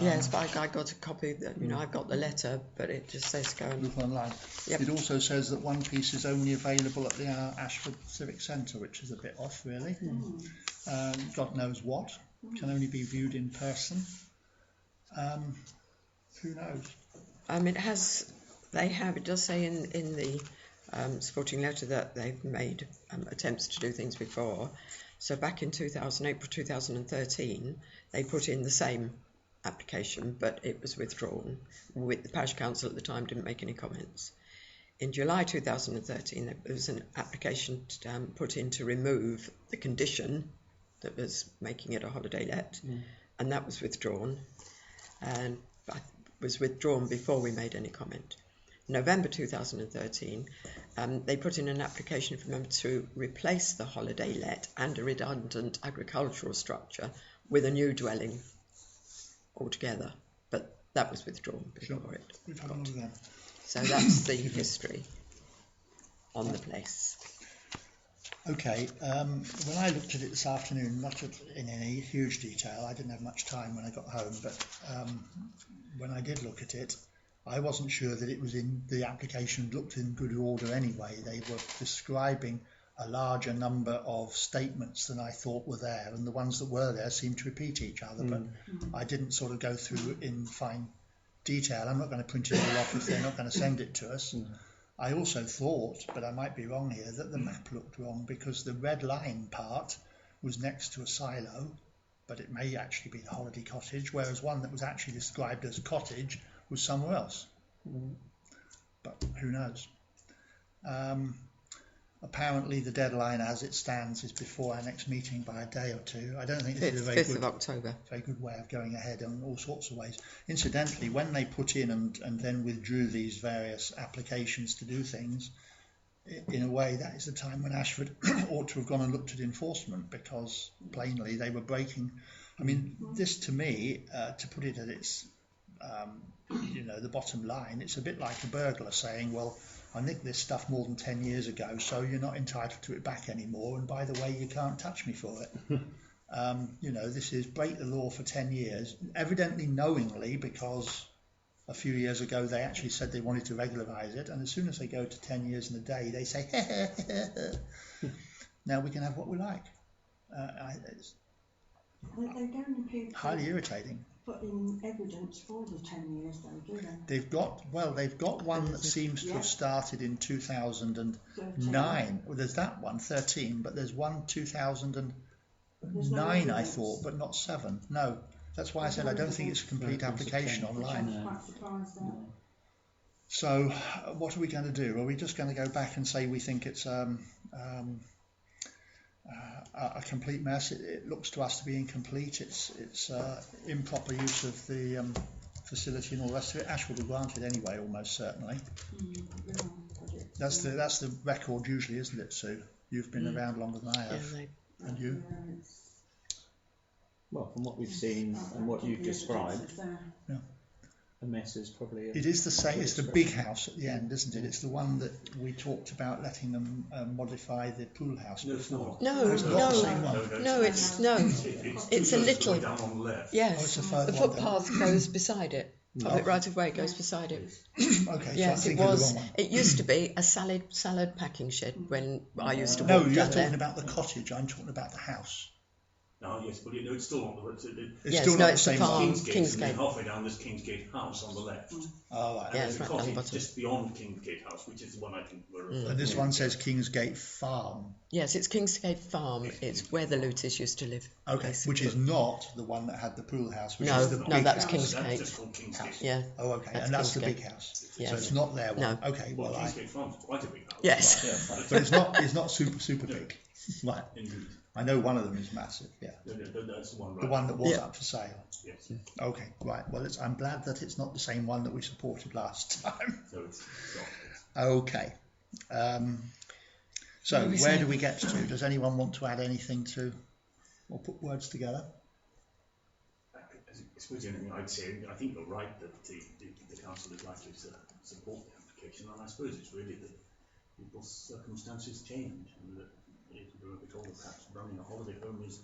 Yes, but I got a copy that, I've got the letter, but it just says go and look online. Yep. It also says that one piece is only available at the Ashford Civic Centre, which is a bit off, really. God knows what. Can only be viewed in person. Who knows? It does say in the supporting letter that they've made attempts to do things before. So back in April 2013, they put in the same application, but it was withdrawn. The parish council at the time didn't make any comments. In July 2013, there was an application put in to remove the condition that was making it a holiday let, and that was withdrawn. And was withdrawn before we made any comment. November 2013, they put in an application for them to replace the holiday let and a redundant agricultural structure with a new dwelling altogether, but that was withdrawn before it. We've had all of that. So that's the history on the place. Okay, when I looked at it this afternoon, not in any huge detail, I didn't have much time when I got home, but when I did look at it, I wasn't sure that it was in the application looked in good order anyway. They were describing a larger number of statements than I thought were there, and the ones that were there seemed to repeat each other, but I didn't sort of go through in fine detail. I'm not going to print it all off if they're not going to send it to us. I also thought, but I might be wrong here, that the map looked wrong because the red line part was next to a silo, but it may actually be the holiday cottage, whereas one that was actually described as cottage was somewhere else. But who knows? Apparently the deadline as it stands is before our next meeting by a day or two. I don't think this is a very 5th of October. Very good way of going ahead in all sorts of ways. Incidentally, when they put in and then withdrew these various applications to do things, in a way that is the time when Ashford ought to have gone and looked at enforcement, because plainly they were breaking. I mean, this to me, to put it at its, the bottom line, it's a bit like a burglar saying, well, I nicked this stuff more than 10 years ago, so you're not entitled to it back anymore, and by the way, you can't touch me for it. This is break the law for 10 years, evidently knowingly, because a few years ago they actually said they wanted to regularise it, and as soon as they go to 10 years and a day, they say, now we can have what we like. It's They don't appear to highly irritating. put in evidence for the 10 years though, do they? They've got one that seems to have started in 2009. Well, there's that one, 13, but there's one 2009, I thought, but not 7. No, that's why I said I don't think it's a complete application online. I'm quite surprised at. So what are we going to do? Are we just going to go back and say we think it's a complete mess? It looks to us to be incomplete. It's improper use of the facility and all the rest of it. Ash will be granted anyway, almost certainly. That's the record usually, isn't it, Sue? You've been around longer than I have. And you? Well, from what we've seen and what you've described, Yeah. a mess is probably... It is the same. It's the big house at the end, isn't it? It's the one that we talked about letting them modify the pool house before. No, it's not the same one. It's a little. Down on the left. Yes, Oh, it's a further the one footpath goes beside it. Public right of way goes beside it. Okay, Yes, so it I'm thinking of the was. wrong one. It used to be a salad packing shed when I used to No, walk you're down talking there. about the cottage. I'm talking about the house. No, yes, but it's still not the... It's Yes, still no, not it's the the same farm. one. Kingsgate, Kingsgate. and then halfway down there's Kingsgate House on the left. Oh, right. Yeah, And it's the right down the cottage bottom. just beyond Kingsgate House, which is the one I think we're referring And this to. one says Kingsgate Farm. Yes, it's Kingsgate Farm. It's where the Luters used to live. Okay, which is not the one that had the pool house, which No, is the no, big that's house. Kingsgate. That's just called Kingsgate. Yeah. Oh, okay, That's and that's the Kingsgate. big house. Yes. So it's not their one. No. Okay, Well, well, Kingsgate Farm's quite a big house. Yes. but it's not super big. Right. Indeed. I know one of them is massive. Yeah. No, that's the one right. The one that was Yeah. up for sale. Yes. Okay, right. Well, I'm glad that it's not the same one that we supported last time. So it's not. Okay. So What are we where saying? do we get to? Does anyone want to add anything to, or put words together? I suppose the only thing I'd say, I think you're right that the council is likely to support the application, and I suppose it's really that people's circumstances change, and that people are a bit older, perhaps running a holiday home is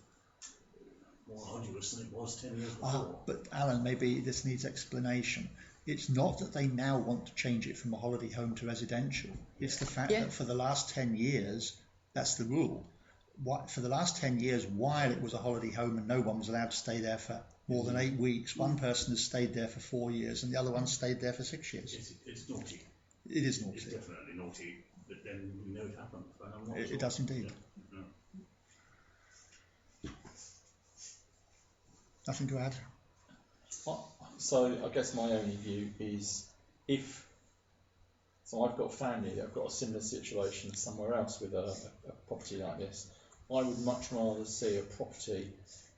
more arduous than it was 10 years before. But Alan, maybe this needs explanation. It's not that they now want to change it from a holiday home to residential. It's the fact that for the last 10 years, that's the rule. For the last 10 years, while it was a holiday home and no one was allowed to stay there for more than 8 weeks, one person has stayed there for 4 years and the other one stayed there for 6 years. It's naughty. It is naughty. It's definitely naughty, but then we know it happens. But I'm not sure. It does indeed. Yeah. Nothing to add? So I guess my only view is so I've got a family, I've got a similar situation somewhere else with a property like this. I would much rather see a property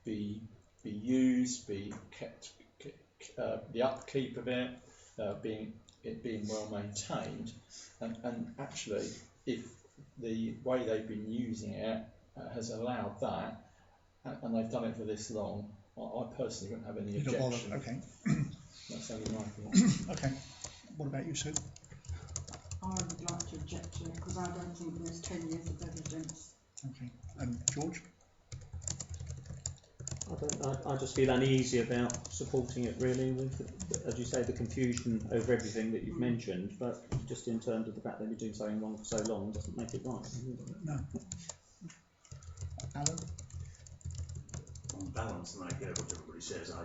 be used, be kept, the upkeep of it being well maintained, and actually if the way they've been using it has allowed that, and they've done it for this long, I personally don't have any objection. Okay. That's only my thought. Okay. What about you, Sue? I would like to object to it because I don't think there's 10 years of evidence. Okay. And George? I just feel uneasy about supporting it really with, as you say, the confusion over everything that you've mentioned, but just in terms of the fact that we've been doing something wrong for so long doesn't make it right. No. Alan? On balance, and I hear what everybody says, I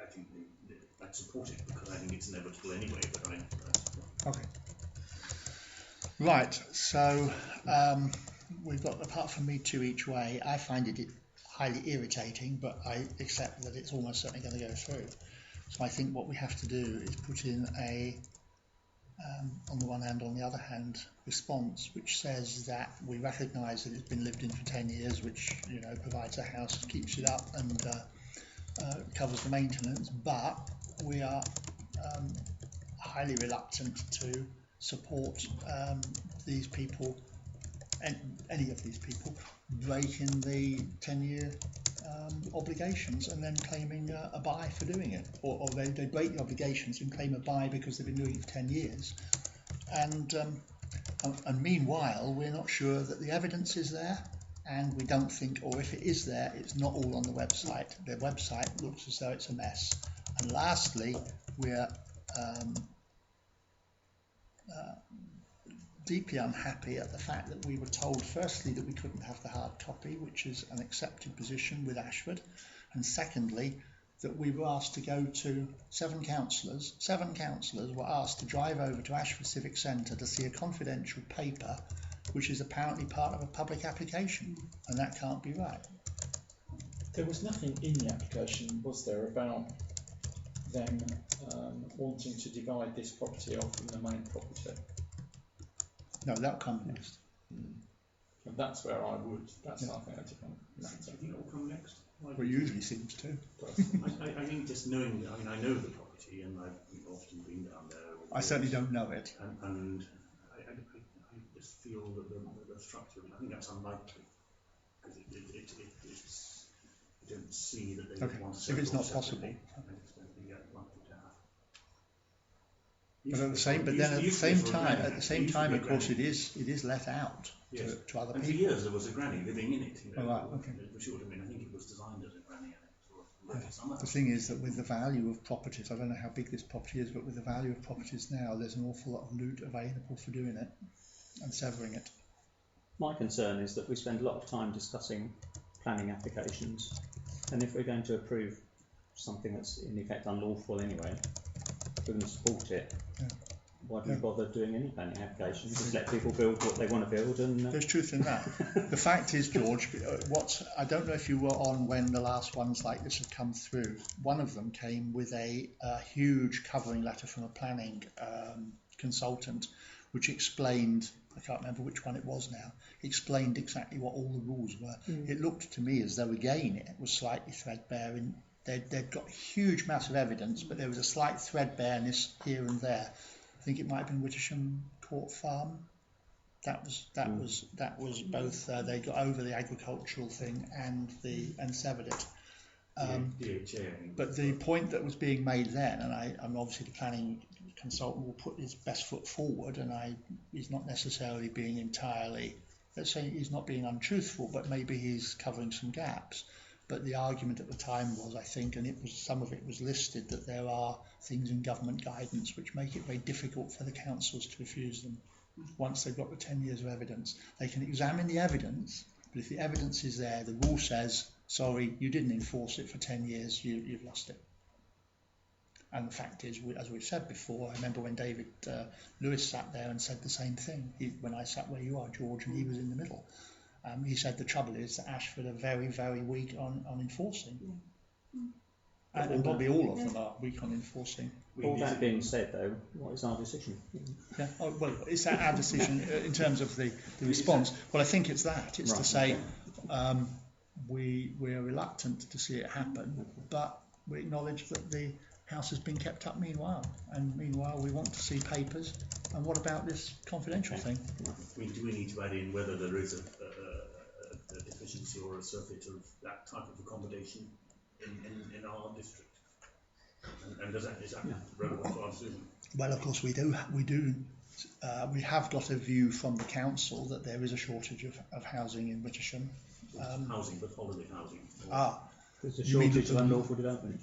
think I'd support it because I think it's inevitable anyway, but Okay. Right, so we've got, apart from me, 2 each way. I find it highly irritating, but I accept that it's almost certainly going to go through. So I think what we have to do is put in a, on the one hand, on the other hand, response which says that we recognise that it's been lived in for 10 years, which, you know, provides a house, keeps it up and covers the maintenance, but we are highly reluctant to support these people, any of these people, breaking the 10-year obligations and then claiming a buy for doing it, or they break the obligations and claim a buy because they've been doing it for 10 years. And meanwhile, we're not sure that the evidence is there, and we don't think, or if it is there, it's not all on the website. The website looks as though it's a mess. And lastly, we're deeply unhappy at the fact that we were told, firstly, that we couldn't have the hard copy, which is an accepted position with Ashford, and secondly, that we were asked to go to seven councillors were asked to drive over to Ashford Civic Centre to see a confidential paper which is apparently part of a public application, and that can't be right. There was nothing in the application, was there, about them wanting to divide this property off from the main property? No, that'll come next. And that's where I would, that's something I different. Do you think it will come next? Well, it usually seems to. I think just knowing, I mean, I know the property and I've often been down there. I certainly don't know it. And I just feel that the structure, I think that's unlikely. Because it's, I don't see that they would want to. If it's not possible. I just don't think that's likely to happen. But at the same time, of course, it is let out to other and people. For years there was a granny living in it. You know, oh, right, okay. For sure, I mean, I think it was designed as a granny. The thing is that with the value of properties, I don't know how big this property is, but with the value of properties now, there's an awful lot of loot available for doing it and severing it. My concern is that we spend a lot of time discussing planning applications, and if we're going to approve something that's in effect unlawful anyway, if we're going to support it, why do we bother doing any planning applications? Just let people build what they want to build. And there's truth in that. The fact is, George, I don't know if you were on when the last ones like this have come through. One of them came with a huge covering letter from a planning consultant, which explained, I can't remember which one it was now, explained exactly what all the rules were. It looked to me as though, again, it was slightly threadbare. They'd got huge mass of evidence, but there was a slight threadbareness here and there. I think it might have been Wittersham Court Farm. That was both. They got over the agricultural thing and severed it. But the point that was being made then, and I'm obviously the planning consultant will put his best foot forward, and he's not necessarily being entirely. Let's say he's not being untruthful, but maybe he's covering some gaps. But the argument at the time was, I think, and some of it was listed, that there are things in government guidance which make it very difficult for the councils to refuse them once they've got the 10 years of evidence. They can examine the evidence, but if the evidence is there, the rule says, sorry, you didn't enforce it for 10 years, you've lost it. And the fact is, as we've said before, I remember when David Lewis sat there and said the same thing, when I sat where you are, George, and he was in the middle. He said the trouble is that Ashford are very, very weak on enforcing. And probably all of them are weak on enforcing. All that being said, though, what is our decision? Yeah. Oh, well, is that our decision in terms of the response? Well, I think it's that. It's to say we're reluctant to see it happen, but we acknowledge that the house has been kept up meanwhile. And meanwhile, we want to see papers. And what about this confidential thing? I mean, do we need to add in whether there is a deficiency or a surfeit of that type of accommodation in our district? And is that relevant to our decision? Well, of course we do. We have got a view from the council that there is a shortage of housing in Wittersham. Housing, but holiday housing. There's a shortage of unlawful development.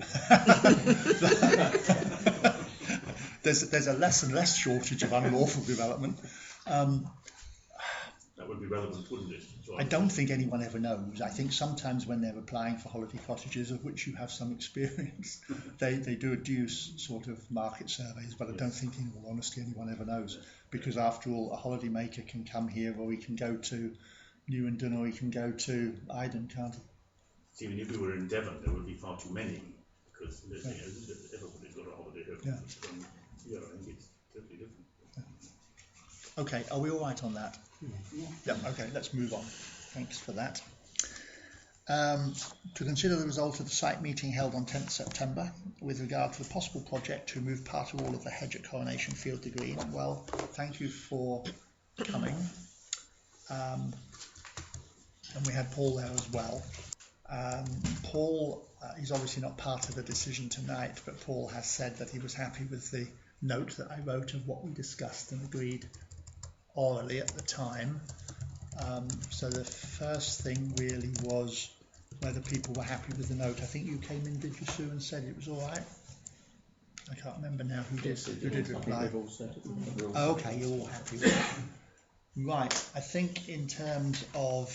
There's a less and less shortage of unlawful development. That would be relevant, wouldn't it? I don't think anyone ever knows. I think sometimes when they're applying for holiday cottages, of which you have some experience, they do sort of market surveys, but I don't think, in all honesty, anyone ever knows. Because after all, a holiday maker can come here, or he can go to Newenden, or he can go to Iden, can't he? See, if we were in Devon, there would be far too many, because literally, everybody's got a holiday home. Yeah. But, yeah, I think it's totally different. Okay, are we all right on that? Yeah, okay, let's move on. Thanks for that. To consider the result of the site meeting held on 10th September with regard to the possible project to remove part of all of the hedge at Coronation Field to green. Well, thank you for coming. And we had Paul there as well. Paul is obviously not part of the decision tonight, but Paul has said that he was happy with the note that I wrote of what we discussed and agreed orally at the time. So the first thing really was whether people were happy with the note. I think you came in, did you, Sue, and said it was all right? I can't remember now who did reply. Oh, okay, you're all happy with it. Right, I think in terms of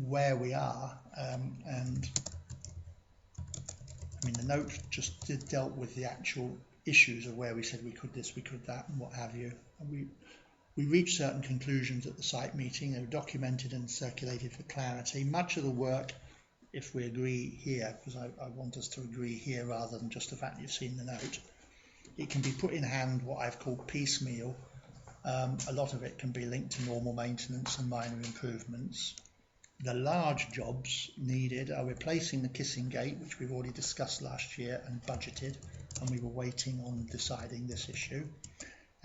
where we are, and I mean the note just dealt with the actual issues of where we said we could this, we could that, and what have you. And we reached certain conclusions at the site meeting. They were documented and circulated for clarity. Much of the work, if we agree here, because I want us to agree here rather than just the fact that you've seen the note, it can be put in hand what I've called piecemeal. A lot of it can be linked to normal maintenance and minor improvements. The large jobs needed are replacing the kissing gate, which we've already discussed last year and budgeted, and we were waiting on deciding this issue,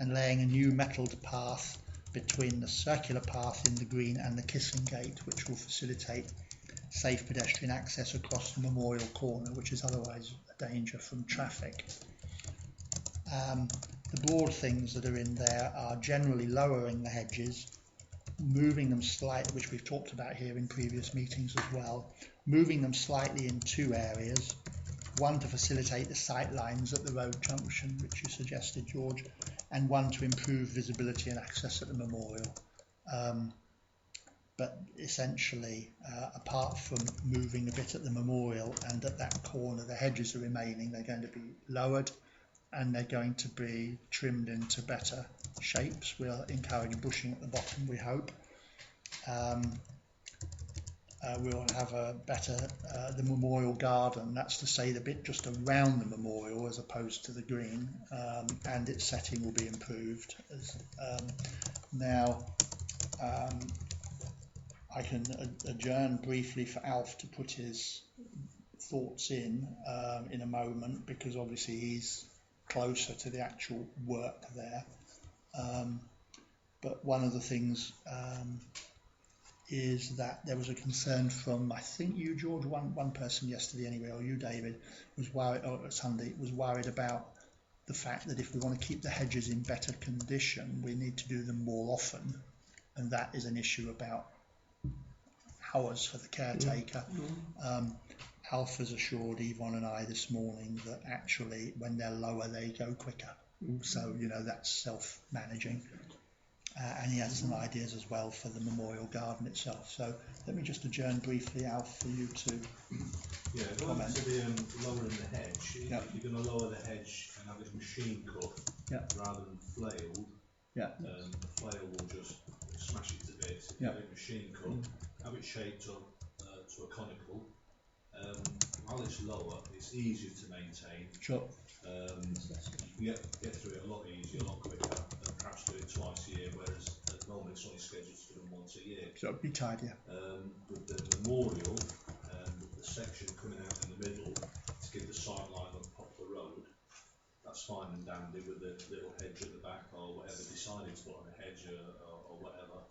and laying a new metalled path between the circular path in the green and the kissing gate, which will facilitate safe pedestrian access across the Memorial Corner, which is otherwise a danger from traffic. The broad things that are in there are generally lowering the hedges, moving them slightly, which we've talked about here in previous meetings as well, moving them slightly in two areas, one to facilitate the sight lines at the road junction, which you suggested, George, and one to improve visibility and access at the memorial. But essentially, apart from moving a bit at the memorial and at that corner, the hedges are remaining. They're going to be lowered and they're going to be trimmed into better shapes. We'll encourage bushing at the bottom, we hope. We'll have a better, the memorial garden, that's to say the bit just around the memorial as opposed to the green, and its setting will be improved. I can adjourn briefly for Alf to put his thoughts in a moment, because obviously he's closer to the actual work there. But one of the things is that there was a concern from, I think you, George, one person yesterday anyway, or you, David, was worried, or Sunday, was worried about the fact that if we want to keep the hedges in better condition, we need to do them more often, and that is an issue about hours for the caretaker. Alf has assured Yvonne and I this morning that actually when they're lower they go quicker, so you know that's self-managing. And he has some ideas as well for the memorial garden itself. So let me just adjourn briefly, Alf, for you to comment. To the lowering the hedge, if you're going to lower the hedge and have it machine cut rather than flailed, the flail will just smash it to bits. If you have it machine cut, have it shaped up to a conical. While it's lower, it's easier to maintain. Sure. You can get through it a lot easier, a lot quicker, and perhaps do it twice a year, whereas at the moment it's only scheduled to do them once a year. So it'd be tidier. With the memorial, the section coming out in the middle to give the sight line on Poplar Road, that's fine and dandy with the little hedge at the back or whatever, decided to put on a hedge or whatever,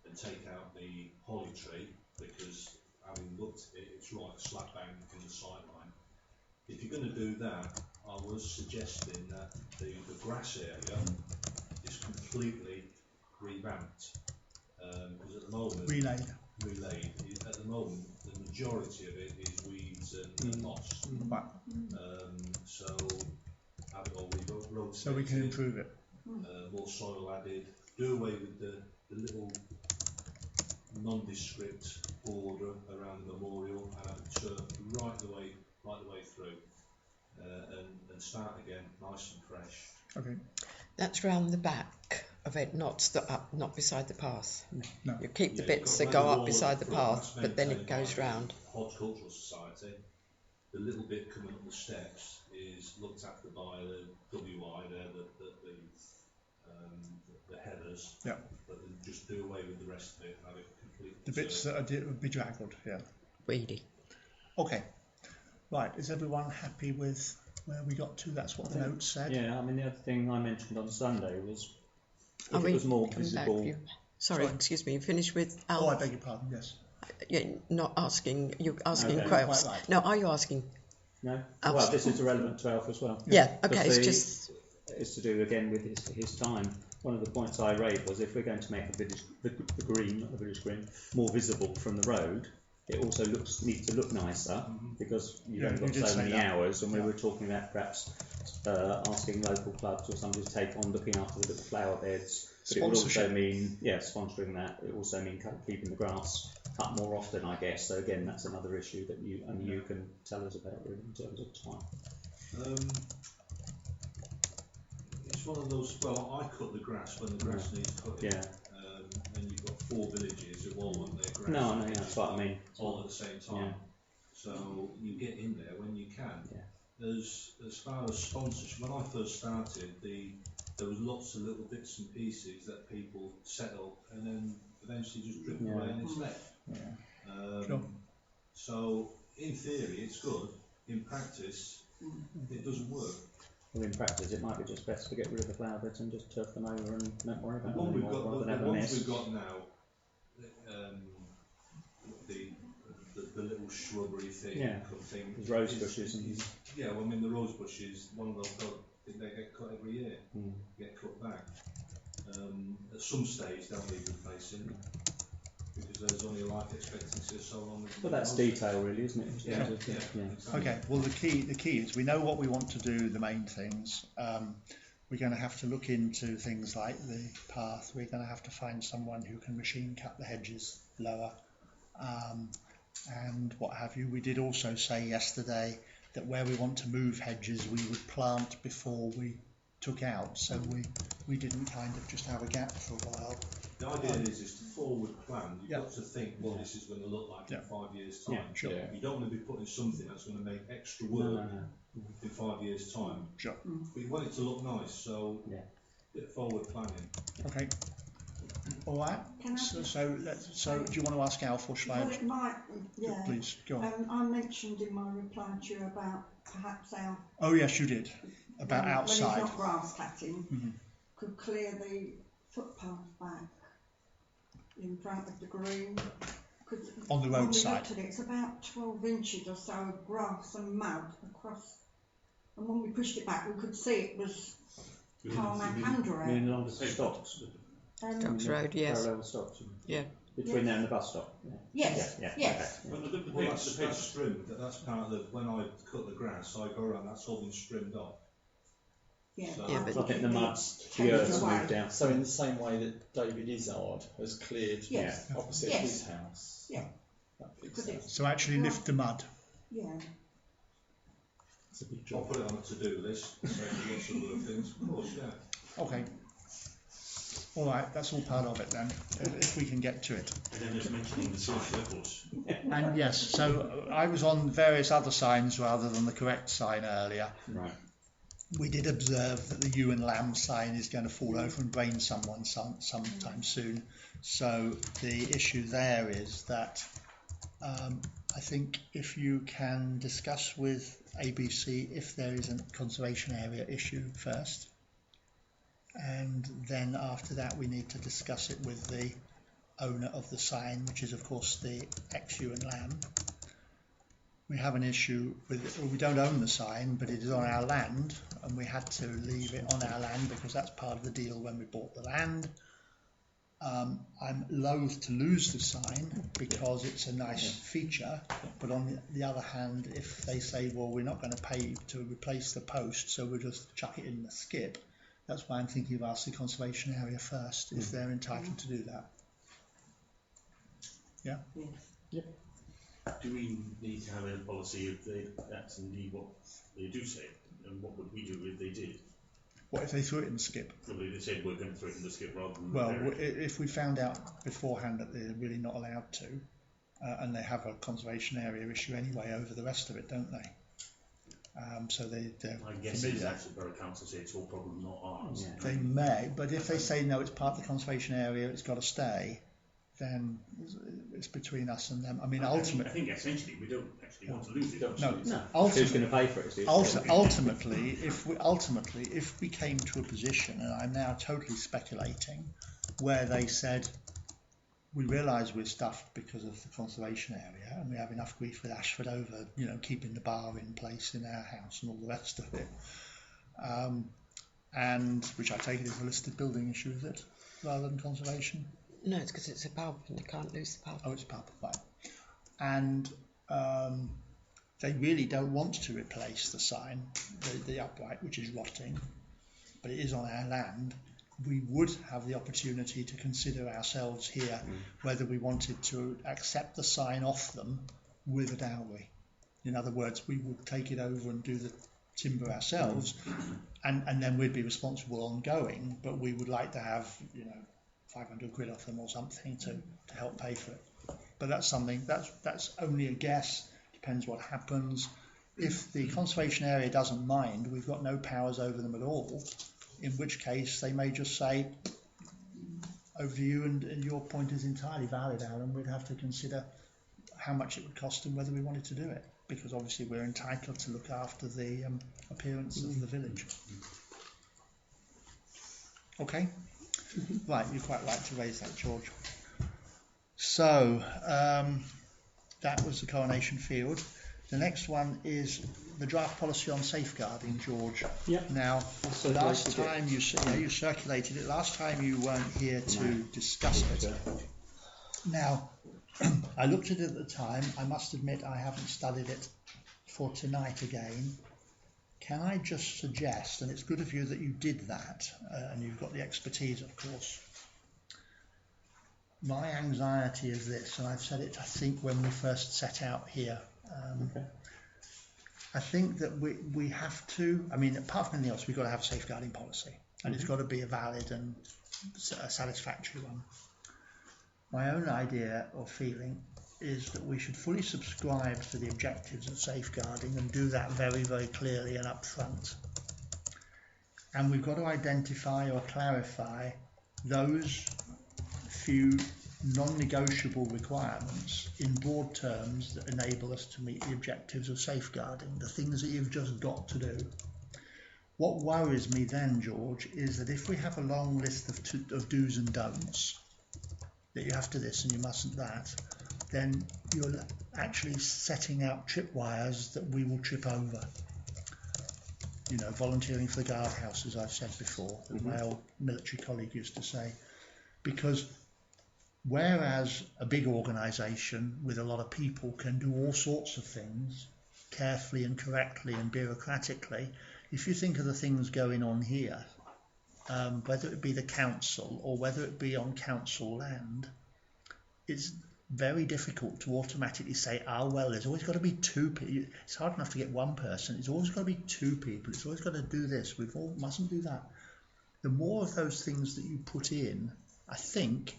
and take out the holly tree, because having looked at it, it's right slap bang in the sight line. If you're going to do that, I was suggesting that the grass area is completely revamped, because at the moment relayed. At the moment, the majority of it is weeds and moss. So have it all rotated. So we can improve it. More soil added. Do away with the little nondescript border around the memorial and have it turfed right the way through, and start again nice and fresh. Okay. That's round the back of it, not not beside the path. No. You keep the Yeah, bits you've that got go the up wall beside at the front, path, that's but then it maintained by goes the round. Horticultural Society. The little bit coming up the steps is looked after by the WI there, the headers. Yeah. But then just do away with the rest of it and have it completely. The bits that are bedraggled, yeah. Weedy. Okay. Right, is everyone happy with where we got to? That's what the notes said. Yeah, I mean, the other thing I mentioned on Sunday was Are if we it was more coming back? visible. Sorry, excuse me. You finished with Alf? Oh, I beg your pardon, yes. Yeah, not asking. You're asking Okay. Quails. Quite right. No, are you asking? No? Alf. Well, this is relevant to Alf as well. Yeah, okay, Because it's just... It's to do again with his time. One of the points I raised was if we're going to make the village green, more visible from the road, it also needs to look nicer because you've only got so many hours, and we were talking about perhaps asking local clubs or somebody to take on looking after the little flower beds. But it would also mean, sponsoring that. It also mean keeping the grass cut more often, I guess. So again, that's another issue that you can tell us about really in terms of time. It's one of those. Well, I cut the grass when the grass needs cutting. Yeah. And you've got 4 villages who all want their grass. No, that's what I mean. All at the same time. Yeah. So you get in there when you can. Yeah. As far as sponsorship, when I first started, there was lots of little bits and pieces that people set up and then eventually just drip away and it's left. Yeah. Sure. So in theory it's good. In practice, it doesn't work. Well, in practice, it might be just best to get rid of the flower beds and just turf them over and not worry about them We've anymore, got, rather than have the a ones mess. we've got now, the little shrubbery thing, There's rose bushes and... Yeah, well, I mean the rose bushes, one of those, they get cut every year, get cut back. At some stage they'll need replacing because there's only a life expectancy of so long. But that's detail really, isn't it? Yeah. Okay, well the key is we know what we want to do, the main things. We're going to have to look into things like the path. We're going to have to find someone who can machine cut the hedges lower and what have you. We did also say yesterday that where we want to move hedges we would plant before we took out, so we didn't kind of just have a gap for a while. The idea is to forward plan. You've got to think what this is going to look like in 5 years' time. Sure. You don't want to be putting something that's going to make extra work in 5 years' time. Sure. But you want it to look nice, so bit of forward planning. Okay. All right. So do you want to ask Alf or shall I? Well, it might, yeah. Please go on. I mentioned in my reply to you about perhaps our. Oh yes, you did. About outside. When it's not grass cutting, could clear the footpath back in front of the green. On the roadside. It's about 12 inches or so of grass and mud across. And when we pushed it back, we could see it was tarmac under it. Along the stops. Stocks Road, yes. Parallel stops. Yeah. Between there and the bus stop. Yes. Yes. Well, that's trimmed. That's part of the. When I cut the grass, I go around. That's all been trimmed off. Yeah, so, but I think the earth's moved down. So in the same way that David Izzard has cleared opposite his house. Yeah. That fixes that. So actually lift the mud. Yeah. It's a big I'll job. put it on a to-do list. So lots of other things. Of course, yeah. Okay. All right, that's all part of it then, if we can get to it. And then there's mentioning the sign, of course. And yes, so I was on various other signs rather than the correct sign earlier. Right. We did observe that the ewe and lamb sign is going to fall over and brain someone sometime soon. So the issue there is that I think if you can discuss with ABC if there is a conservation area issue first, and then after that we need to discuss it with the owner of the sign, which is of course the ex-ewe and lamb. We have an issue with, we don't own the sign, but it is on our land, and we had to leave it on our land because that's part of the deal when we bought the land. I'm loath to lose the sign because it's a nice feature, but on the other hand, if they say, well, we're not going to pay you to replace the post, so we'll just chuck it in the skip, that's why I'm thinking of asking the conservation area first, if they're entitled to do that. Yeah? Yes. Do we need to have a policy if that's indeed what they do say? And what would we do if they did? What if they threw it in the skip? Probably they said we're going to throw it in the skip rather than Well, bury it. if we found out beforehand that they're really not allowed to, and they have a conservation area issue anyway over the rest of it, don't they? So they're I guess familiar. it's actually Borough Council say it's your problem, not ours. Yeah. They may, but if they say no, it's part of the conservation area, it's got to stay, then it's between us and them. I mean, ultimately, I think essentially we don't actually want to lose it. no. Who's going to pay for it? Ultimately, if we came to a position, and I'm now totally speculating, where they said, we realise we're stuffed because of the conservation area, and we have enough grief with Ashford over, keeping the bar in place in our house and all the rest of it, and which I take it is a listed building issue, is it, rather than conservation? No, it's because it's a pub and they can't lose the pub. Oh, it's a pub, right. And they really don't want to replace the sign, the upright, which is rotting, but it is on our land. We would have the opportunity to consider ourselves here whether we wanted to accept the sign off them with a dowry. In other words, we would take it over and do the timber ourselves, and then we'd be responsible ongoing, but we would like to have 500 quid off them or something to help pay for it. But that's something, that's only a guess, depends what happens. If the conservation area doesn't mind, we've got no powers over them at all, in which case they may just say, over to you, and your point is entirely valid, Alan. We'd have to consider how much it would cost and whether we wanted to do it, because obviously we're entitled to look after the appearance of the village. Okay? Right, you're quite right to raise that, George. So, that was the Coronation Field. The next one is the draft policy on safeguarding, George. Yep. Now, last time you circulated it. Last time you weren't here to discuss it. Now, I looked at it at the time. I must admit I haven't studied it for tonight again. Can I just suggest, and it's good of you that you did that, and you've got the expertise, of course. My anxiety is this, and I've said it, I think, when we first set out here. I think that we have to, I mean, apart from anything else, we've got to have a safeguarding policy, and it's got to be a valid and a satisfactory one. My own idea or feeling is that we should fully subscribe to the objectives of safeguarding and do that very, very clearly and upfront. And we've got to identify or clarify those few non-negotiable requirements in broad terms that enable us to meet the objectives of safeguarding, the things that you've just got to do. What worries me then, George, is that if we have a long list of do's and don'ts, that you have to this and you mustn't that, then you're actually setting out tripwires that we will trip over. Volunteering for the guardhouse, as I've said before, that my old military colleague used to say. Because whereas a big organisation with a lot of people can do all sorts of things carefully and correctly and bureaucratically, if you think of the things going on here, whether it be the council or whether it be on council land, it's very difficult to automatically say, well, there's always got to be two people. It's hard enough to get one person. It's always got to be two people. It's always got to do this. We mustn't do that. The more of those things that you put in, I think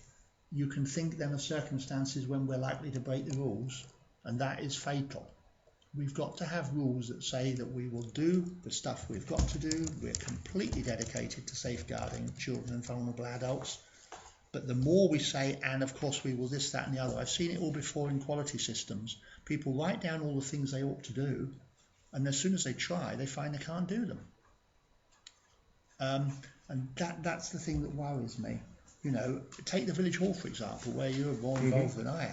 you can think then of circumstances when we're likely to break the rules, and that is fatal. We've got to have rules that say that we will do the stuff we've got to do. We're completely dedicated to safeguarding children and vulnerable adults. But the more we say, and of course we will this, that and the other, I've seen it all before in quality systems. People write down all the things they ought to do, and as soon as they try, they find they can't do them. And that's the thing that worries me. Take the village hall, for example, where you're more involved than I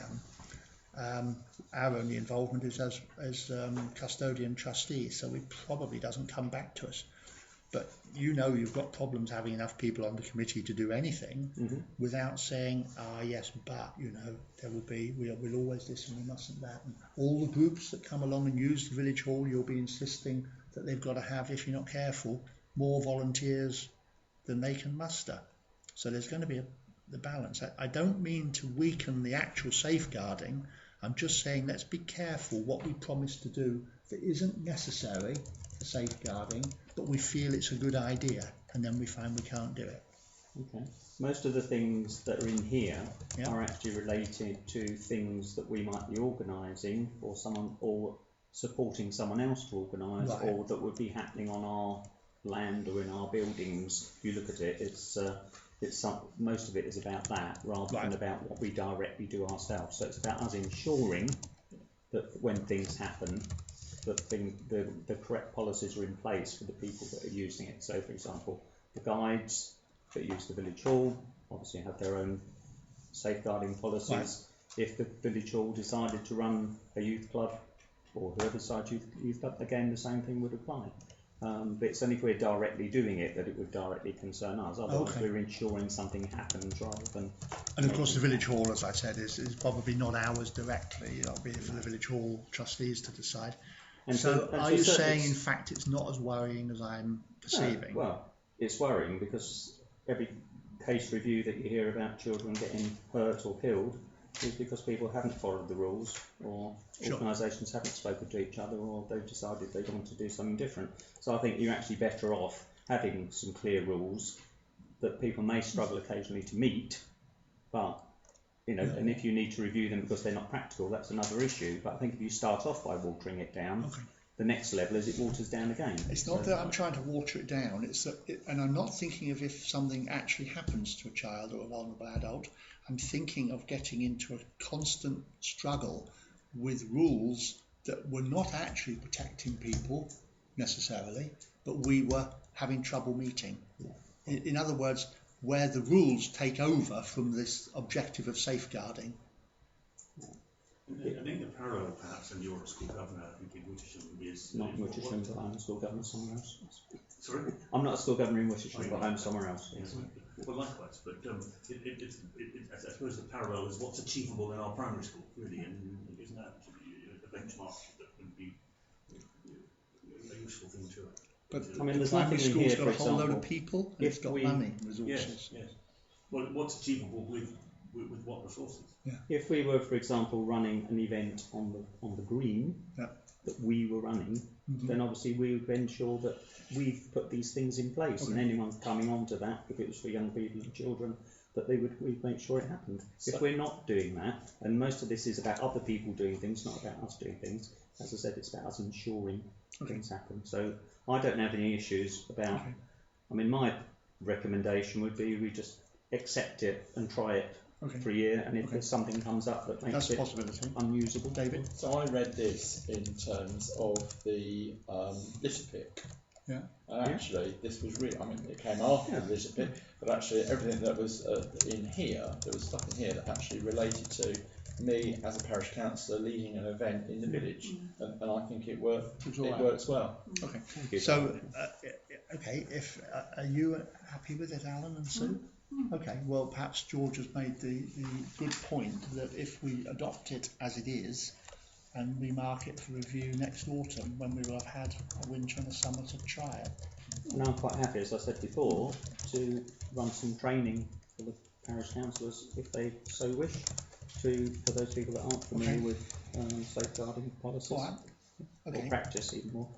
am. Our only involvement is as custodian trustee, so it probably doesn't come back to us. But you've got problems having enough people on the committee to do anything without saying, yes, but, there will be, we'll always this and we mustn't that. And all the groups that come along and use the village hall, you'll be insisting that they've got to have, if you're not careful, more volunteers than they can muster. So there's going to be the balance. I don't mean to weaken the actual safeguarding. I'm just saying let's be careful what we promise to do that isn't necessary for safeguarding, but we feel it's a good idea. and then we find we can't do it. Okay. Most of the things that are in here Yeah. are actually related to things that we might be organising for someone, or supporting someone else to organise, Right. or that would be happening on our land or in our buildings. If you look at it, most of it is about that rather than about what we directly do ourselves. So it's about us ensuring that when things happen, that the correct policies are in place for the people that are using it. So, for example, the guides that use the village hall obviously have their own safeguarding policies. Right. If the village hall decided to run a youth club, or whoever decides youth club, again the same thing would apply. But it's only if we're directly doing it that it would directly concern us. Otherwise, we're ensuring something happens rather than. And of course, the village hall, as I said, is probably not ours directly. It'll be for the village hall trustees to decide. And so are you saying, in fact, it's not as worrying as I'm perceiving? No, well, it's worrying because every case review that you hear about children getting hurt or killed is because people haven't followed the rules, or organisations haven't spoken to each other, or they've decided they want to do something different. So I think you're actually better off having some clear rules that people may struggle occasionally to meet, but and if you need to review them because they're not practical, that's another issue. But I think if you start off by watering it down, the next level is it waters down again. It's not that I'm trying to water it down, it's that, and I'm not thinking of if something actually happens to a child or a vulnerable adult. I'm thinking of getting into a constant struggle with rules that were not actually protecting people necessarily, but we were having trouble meeting. Yeah. In other words, where the rules take over from this objective of safeguarding. I think the parallel, perhaps, and you're a school governor, I think in Wittersham is... Not in Wittersham, but I'm a school governor somewhere else. Sorry? I'm not a school governor in Wittersham, but I'm somewhere else. Yes. Well, likewise, but I suppose the parallel is what's achievable in our primary school, really, and isn't that a benchmark that would be a useful thing to... But I mean, the primary school's got a whole load of people, and it's got money, resources. Yes. Well, what's achievable with what resources? Yeah. If we were, for example, running an event on the green that we were running, then obviously we would ensure that we've put these things in place, and anyone coming onto that, if it was for young people and children, that we'd make sure it happened. If we're not doing that, and most of this is about other people doing things, not about us doing things, as I said, it's about us ensuring things happen. So I don't have any issues about, I mean, my recommendation would be we just accept it and try it for a year, and if there's something comes up that makes it unusable. David? So I read this in terms of the litter pick. Yeah. And actually, this was really, I mean, it came after the litter pick, but actually everything that was in here, there was stuff in here that actually related to me as a parish councillor leading an event in the village, and I think it works well. Okay. So, if are you happy with it, Alan and Sue? Okay. Well, perhaps George has made the good point that if we adopt it as it is, and we mark it for review next autumn, when we will have had a winter and a summer to try it. And I'm quite happy, as I said before, to run some training for the parish councillors if they so wish. For those people that aren't familiar with safeguarding policies, or practice even more.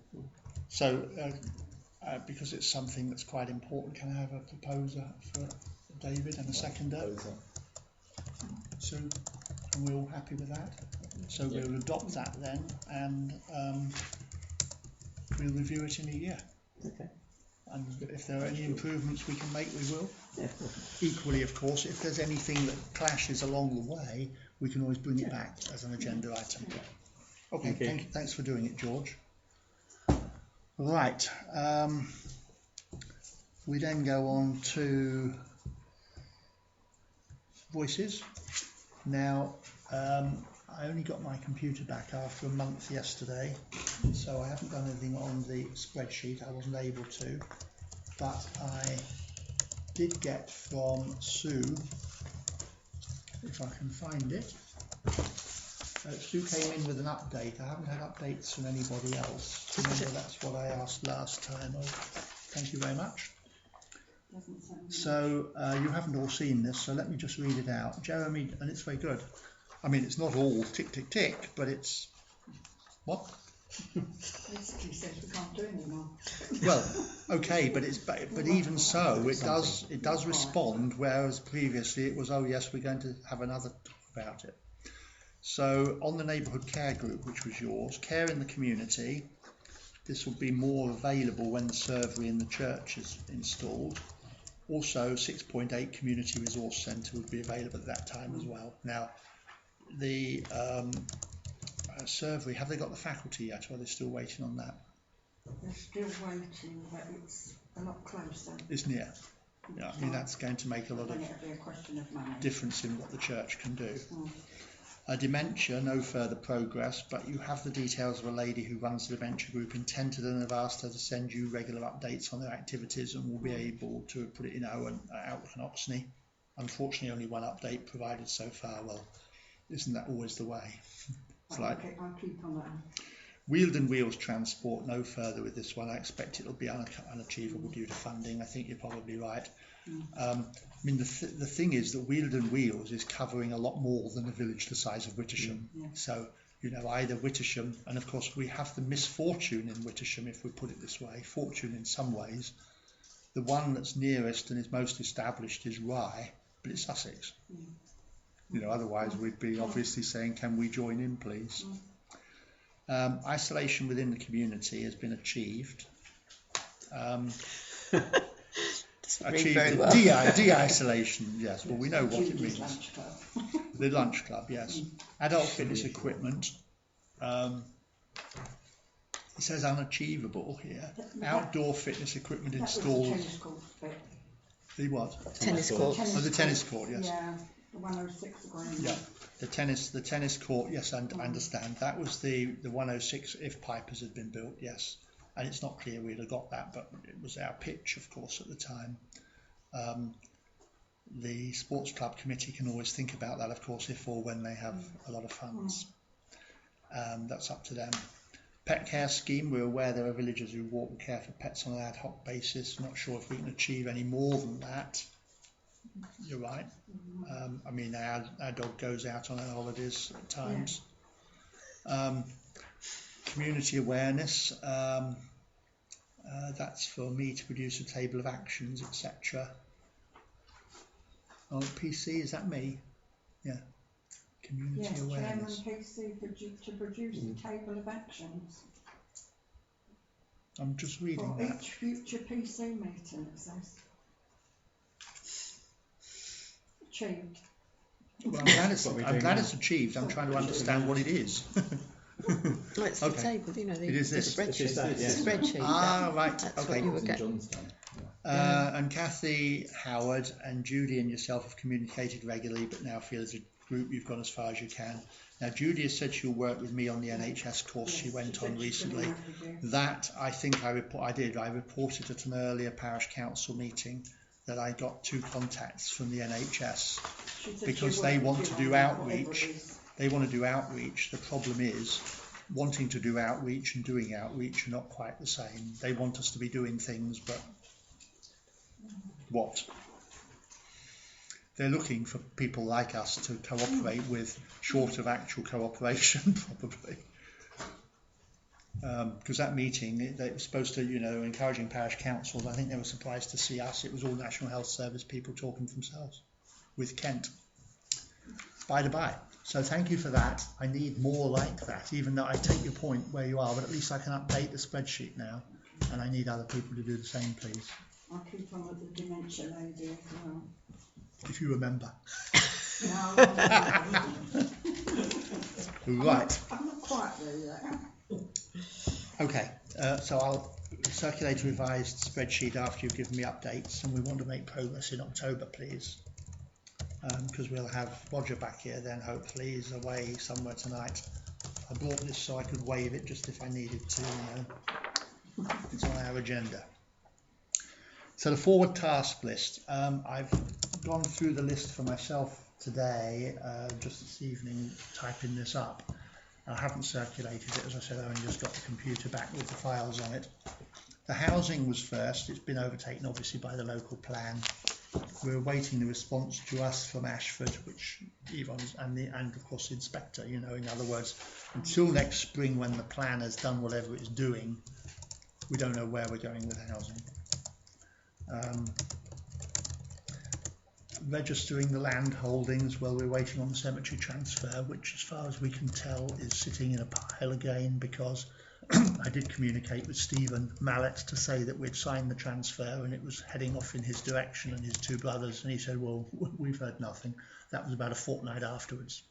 So, because it's something that's quite important, can I have a proposer for David and a seconder? So, are we all happy with that? So we'll adopt that then, and we'll review it in a year. Okay. And if there are any improvements we can make, we will. Yeah. Equally, of course, if there's anything that clashes along the way, we can always bring it back as an agenda item. Okay, thanks for doing it, George. Right. We then go on to voices. Now, I only got my computer back after a month yesterday, so I haven't done anything on the spreadsheet. I wasn't able to, but I did get from Sue, if I can find it. Sue came in with an update. I haven't had updates from anybody else. Remember, that's what I asked last time. Oh, thank you very much. So you haven't all seen this, so let me just read it out. Jeremy, and it's very good. I mean, it's not all tick, tick, tick, but it's... What? Basically says we can't do anymore. Well, okay, but even so, it does respond, whereas previously it was, oh yes, we're going to have another talk about it. So on the neighbourhood care group, which was yours, care in the community, this will be more available when the servery in the church is installed. Also, 6.8 Community Resource Centre would be available at that time as well. Now, the servery, have they got the faculty yet, or are they still waiting on that? They're still waiting, but it's a lot closer. It's near. Yeah, I mean, that's going to make a lot of It'll be a question of money. difference in what the church can do. Dementia, no further progress, but you have the details of a lady who runs the dementia group in Tenterden and have asked her to send you regular updates on their activities, and we'll be able to put it in our Outlook and Oxney. Unfortunately, only one update provided so far. Well, isn't that always the way? It's like I'll keep on that. Wheeled and Wheels Transport, no further with this one. I expect it'll be unachievable due to funding. I think you're probably right. I mean, the thing is that Wheeled and Wheels is covering a lot more than a village the size of Wittersham. So, you know, either Wittersham, and of course we have the misfortune in Wittersham, if we put it this way, fortune in some ways. The one that's nearest and is most established is Rye, but it's Sussex. You know, otherwise we'd be obviously saying, can we join in, please? Isolation within the community has been achieved. Achieved very well. de-isolation, yes. Well, we know what it means. The lunch club, yes. Adult fitness equipment. It says unachievable here. Outdoor fitness equipment installed. The what? Tennis court. Oh, the tennis court, yes. Yeah, the 106 grand. Yeah, the tennis court, yes, I understand. That was the 106 if Pipers had been built, yes. And it's not clear we'd have got that, but it was our pitch, of course, at the time. The sports club committee can always think about that, of course, if or when they have a lot of funds. That's up to them. Pet care scheme, we're aware there are villagers who walk and care for pets on an ad hoc basis. Not sure if we can achieve any more than that. You're right. I mean, our dog goes out on our holidays at times. Community awareness, that's for me to produce a table of actions, etc. Oh, PC, is that me? Yeah. Community awareness. Chairman PC to produce a table of actions. I'm just reading For that. each future PC meeting, it says. Achieved. Well, I'm glad it's achieved. I'm trying to understand what it is. Well, it's the table, you know, the spreadsheet. Spreadsheet. Ah, right. That's Okay. what you were getting. And Kathy, Howard, and Judy and yourself have communicated regularly, but now feel as a group you've gone as far as you can. Now, Judy has said she'll work with me on the NHS course she went on recently. That I think I did. I reported at an earlier parish council meeting that I got 2 contacts from the NHS because they want to do outreach. They want to do outreach. The problem is wanting to do outreach and doing outreach are not quite the same. They want us to be doing things, but what? They're looking for people like us to cooperate with, short of actual cooperation, probably. Because that meeting, they were supposed to, you know, encouraging parish councils. I think they were surprised to see us. It was all National Health Service people talking for themselves with Kent. By the by. So thank you for that. I need more like that, even though I take your point where you are, but at least I can update the spreadsheet now, and I need other people to do the same, please. I'll keep on with the dementia lady as well. If you remember. No, Right. I'm not quite there yet. Okay, so I'll circulate a revised spreadsheet after you've given me updates, and we want to make progress in October, please. Because we'll have Roger back here then, hopefully. He's away somewhere tonight. I brought this so I could waive it just if I needed to, you know. It's on our agenda. So the forward task list. I've gone through the list for myself today, just this evening, typing this up. I haven't circulated it, as I said. I only just got the computer back with the files on it. The housing was first. It's been overtaken, obviously, by the local plan. we're awaiting the response to us from Ashford, which Yvonne's and of course the inspector. You know, in other words, until next spring when the plan has done whatever it's doing, we don't know where we're going with housing. Registering the land holdings, well, we're waiting on the cemetery transfer, which as far as we can tell is sitting in a pile again, because I did communicate with Stephen Mallet to say that we'd signed the transfer and it was heading off in his direction and his two brothers, and he said, well, we've heard nothing. That was about a fortnight afterwards.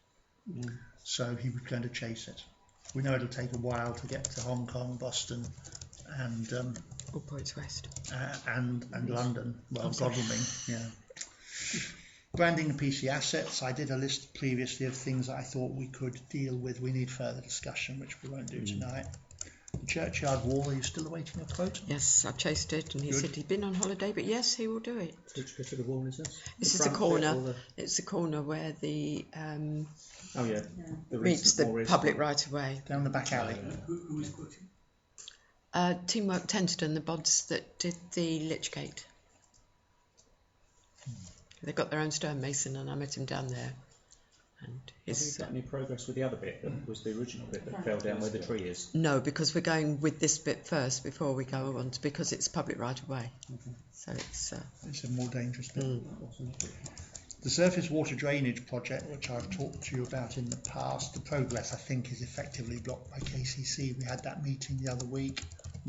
So he was going to chase it. We know it'll take a while to get to Hong Kong, Boston and All points west. And London, well, Godalming, yeah. Branding and PC assets, I did a list previously of things that I thought we could deal with. We need further discussion, which we won't do tonight. The churchyard wall, are you still awaiting a quote? Yes, I chased it and he said he'd been on holiday, but yes, he will do it. Which bit of the wall is this? This is the corner. It's the corner where the meets the public right of way. Down the back alley. Who is quoting? Teamwork Tenterden, the bods that did the Lich Gate. They've got their own stonemason and I met him down there. And have you got any progress with the other bit that was the original bit that fell down where the tree is? No, because we're going with this bit first before we go on, because it's public right of way. So it's a more dangerous bit. The surface water drainage project, which I've talked to you about in the past, the progress I think is effectively blocked by KCC. We had that meeting the other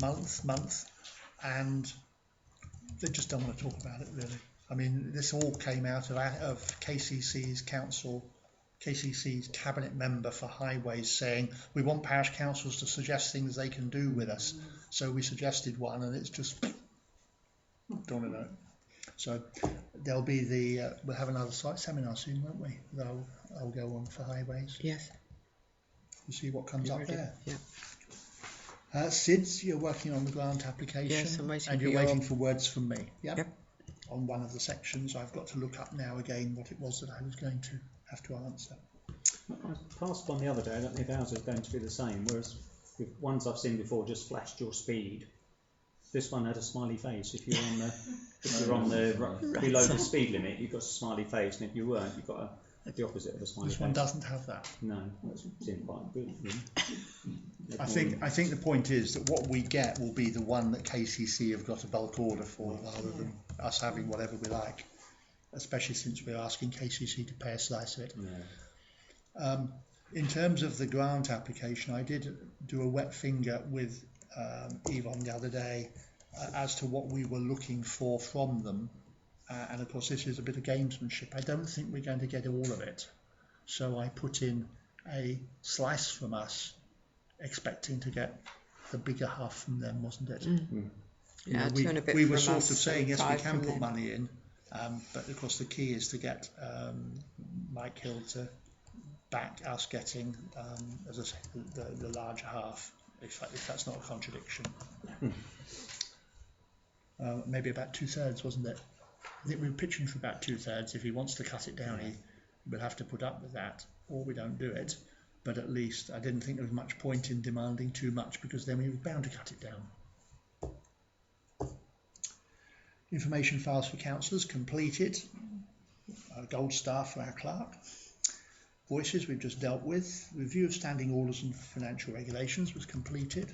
month, and they just don't want to talk about it really. I mean, this all came out of KCC's cabinet member for highways saying we want parish councils to suggest things they can do with us. So we suggested one, and it's just don't know. So there'll be we'll have another site seminar soon, won't we? I'll go on for highways. Yes. We'll see what comes up there. Yeah. SIDS, you're working on the grant application. Yes, I'm waiting. And you're waiting for words from me. Yep. On one of the sections, I've got to look up now again what it was that I was going to have to answer. I passed on the other day. I don't think ours is going to be the same. Whereas the ones I've seen before just flashed your speed. This one had a smiley face. If you're on the below the speed limit, you've got a smiley face, and if you weren't, you've got the opposite of a smiley face. This one doesn't have that. No, that seemed quite good. Really. I think the point is that what we get will be the one that KCC have got a bulk order for, rather than us having whatever we like, especially since we're asking KCC to pay a slice of it. Yeah. In terms of the grant application, I did do a wet finger with Yvonne the other day as to what we were looking for from them, and of course this is a bit of gamesmanship. I don't think we're going to get all of it, so I put in a slice from us, expecting to get the bigger half from them, wasn't it? Yeah, we were sort of saying yes, we can put money in, but of course the key is to get Mike Hill to back us getting, as I say, the larger half, if that's not a contradiction. Maybe about 2/3, wasn't it? I think we were pitching for about 2/3. If he wants to cut it down, he will have to put up with that, or we don't do it. But at least I didn't think there was much point in demanding too much, because then we were bound to cut it down. Information files for councillors completed. Gold star for our clerk. Voices we've just dealt with. Review of standing orders and financial regulations was completed.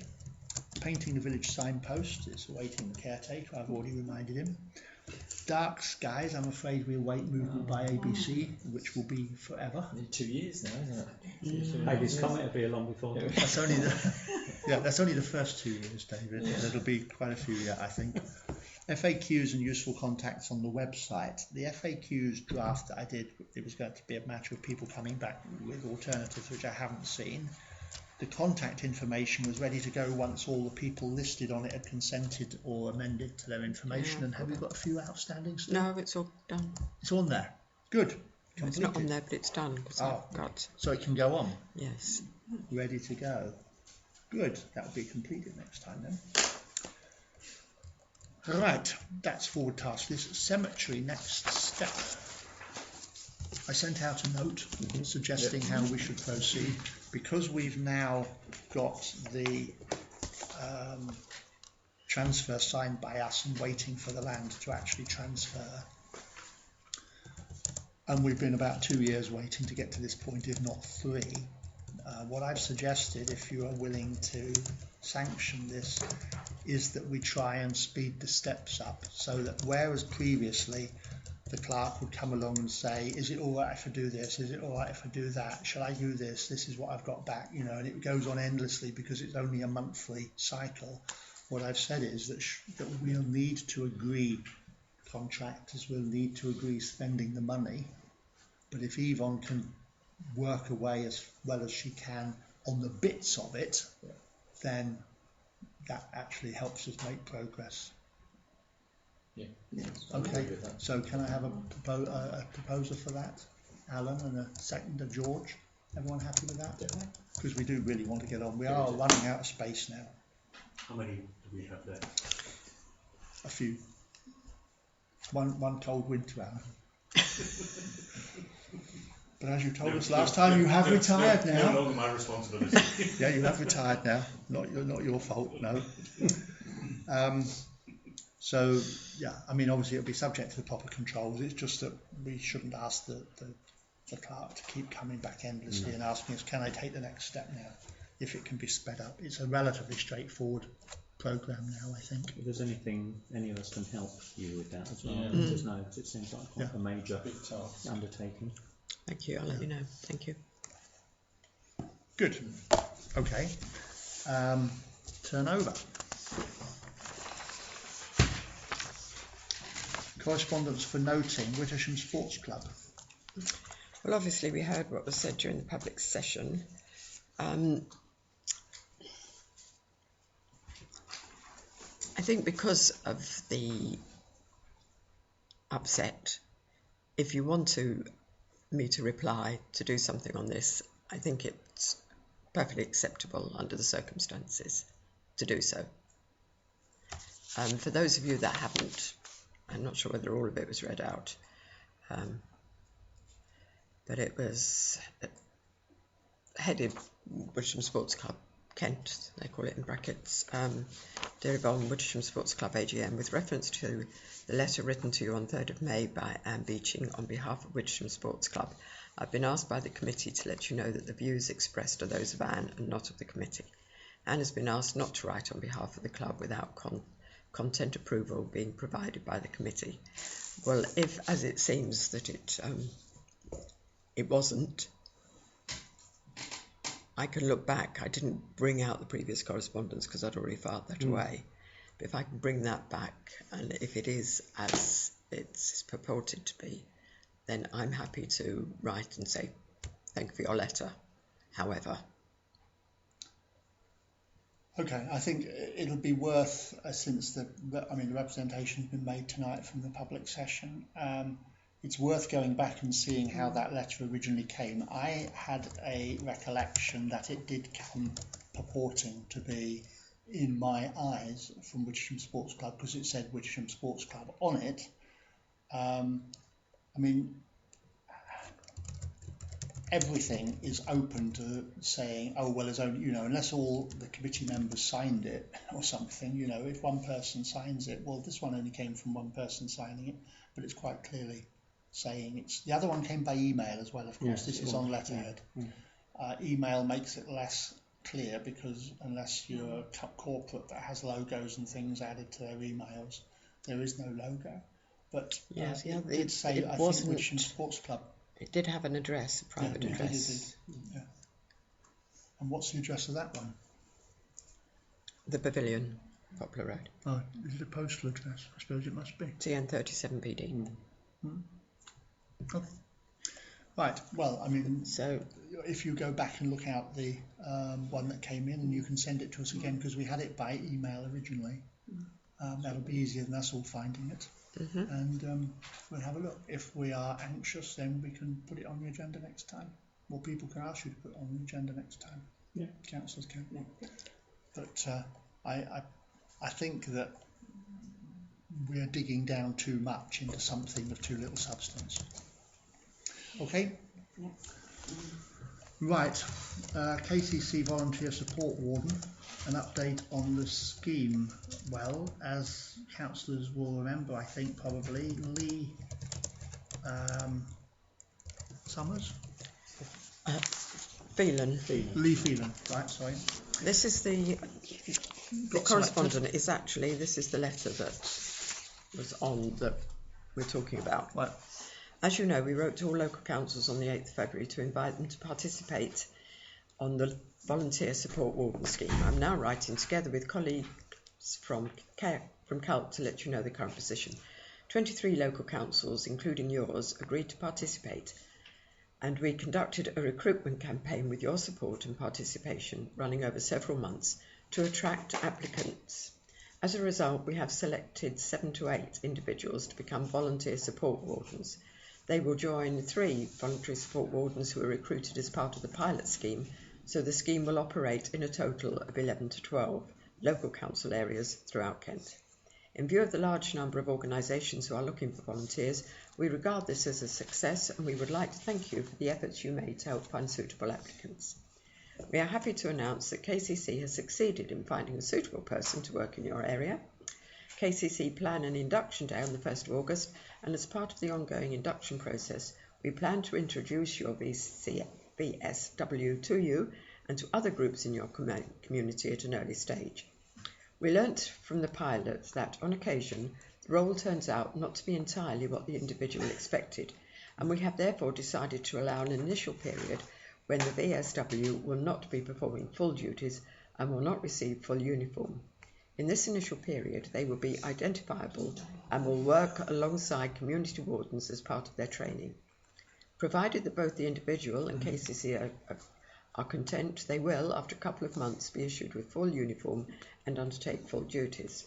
Painting the village signpost is awaiting the caretaker. I've already reminded him. Dark skies, I'm afraid we await movement by ABC, which will be forever. 2 years now, isn't it? Maybe this comment will be along before. That's only the first 2 years, David. Yeah. It'll be quite a few yet, I think. FAQs and useful contacts on the website. The FAQs draft that I did, it was going to be a matter of people coming back with alternatives, which I haven't seen. The contact information was ready to go once all the people listed on it had consented or amended to their information. Yeah. And have you got a few outstanding still? No, it's all done. It's on there. Good. No, it's not on there, but it's done. So it can go on? Yes. Ready to go. Good. That will be completed next time then. Right, that's forward task list. Cemetery, next step. I sent out a note suggesting how we should proceed. Because we've now got the transfer signed by us and waiting for the land to actually transfer, and we've been about 2 years waiting to get to this point, if not 3. What I've suggested, if you are willing to sanction this, is that we try and speed the steps up, so that whereas previously the clerk would come along and say, is it all right if I do this? Is it all right if I do that? Shall I do this? This is what I've got back, you know, and it goes on endlessly because it's only a monthly cycle. What I've said is that we'll need to agree, contractors will need to agree spending the money, but if Yvonne can work away as well as she can on the bits of it, then that actually helps us make progress. Yeah. Okay, so can I have a proposer for that? Alan, and a seconder, George. Everyone happy with that? Because we do really want to get on. We are running out of space now. How many do we have left? A few. One cold winter, Alan. But as you told us last time, you have retired now. No longer my responsibility. Yeah, you have retired now. Not your fault, no. So, yeah, I mean, obviously it'll be subject to the proper controls. It's just that we shouldn't ask the clerk to keep coming back endlessly and asking us, can I take the next step now, if it can be sped up. It's a relatively straightforward programme now, I think. If there's anything any of us can help you with that as well, let us know, because it seems like quite a major undertaking. Thank you, I'll let you know. Thank you. Good. Okay. Turnover. Correspondence for noting Wittersham Sports Club. Well, obviously we heard what was said during the public session. I think because of the upset, if you want me to reply to do something on this, I think it's perfectly acceptable under the circumstances to do so. For those of you that haven't, I'm not sure whether all of it was read out, but it was headed Wittersham Sports Club Kent, they call it in brackets, Dear Yvonne, Wittersham Sports Club AGM, with reference to the letter written to you on 3rd of May by Anne Beeching on behalf of Wittersham Sports Club. I've been asked by the committee to let you know that the views expressed are those of Anne and not of the committee. Anne has been asked not to write on behalf of the club without content approval being provided by the committee. Well, if, as it seems that it wasn't, I can look back. I didn't bring out the previous correspondence because I'd already filed that away. But if I can bring that back, and if it is as it's purported to be, then I'm happy to write and say, thank you for your letter. However. Okay, I think it'll be worth, since the representation's been made tonight from the public session, it's worth going back and seeing how that letter originally came. I had a recollection that it did come purporting to be, in my eyes, from Wittersham Sports Club, because it said Wittersham Sports Club on it. Everything is open to saying, oh, well, there's only, unless all the committee members signed it or something, if one person signs it, well, this one only came from one person signing it, but it's quite clearly saying the other one came by email as well, of course. Yes, this is on letterhead. Email makes it less clear because unless you're a corporate that has logos and things added to their emails, there is no logo. But it did say, I think, Wittersham Sports Club. It did have an address, a private address. It did. And what's the address of that one? The Pavilion, Poplar Road. Oh, is it a postal address? I suppose it must be. TN 37PD. Okay. Right, well, so if you go back and look out the one that came in, and you can send it to us again, because we had it by email originally. That'll be easier than us all finding it. And we'll have a look. If we are anxious, then we can put it on the agenda next time. Or people can ask you to put it on the agenda next time. Yeah. Councillors can. Yeah. But I think that we're digging down too much into something of too little substance. Okay? Yeah. Right. KCC Volunteer Support Warden, an update on the scheme. Well, as councillors will remember, I think probably, Lee Summers? Phelan. Lee Phelan, right, sorry. This is the Got correspondent is actually, this is the letter that was on that we're talking about. Right. As you know, we wrote to all local councils on the 8th of February to invite them to participate on the Volunteer Support Warden Scheme. I'm now writing together with colleagues from CALT to let you know the current position. 23 local councils, including yours, agreed to participate, and we conducted a recruitment campaign with your support and participation running over several months to attract applicants. As a result, we have selected 7 to 8 individuals to become volunteer support wardens. They will join 3 voluntary support wardens who were recruited as part of the pilot scheme, so the scheme will operate in a total of 11 to 12 local council areas throughout Kent. In view of the large number of organisations who are looking for volunteers, we regard this as a success, and we would like to thank you for the efforts you made to help find suitable applicants. We are happy to announce that KCC has succeeded in finding a suitable person to work in your area. KCC plan an induction day on the 1st of August, and as part of the ongoing induction process, we plan to introduce your VSW to you and to other groups in your community at an early stage. We learnt from the pilot that, on occasion, the role turns out not to be entirely what the individual expected, and we have therefore decided to allow an initial period when the VSW will not be performing full duties and will not receive full uniform. In this initial period, they will be identifiable and will work alongside community wardens as part of their training. Provided that both the individual and KCC are content, they will, after a couple of months, be issued with full uniform and undertake full duties.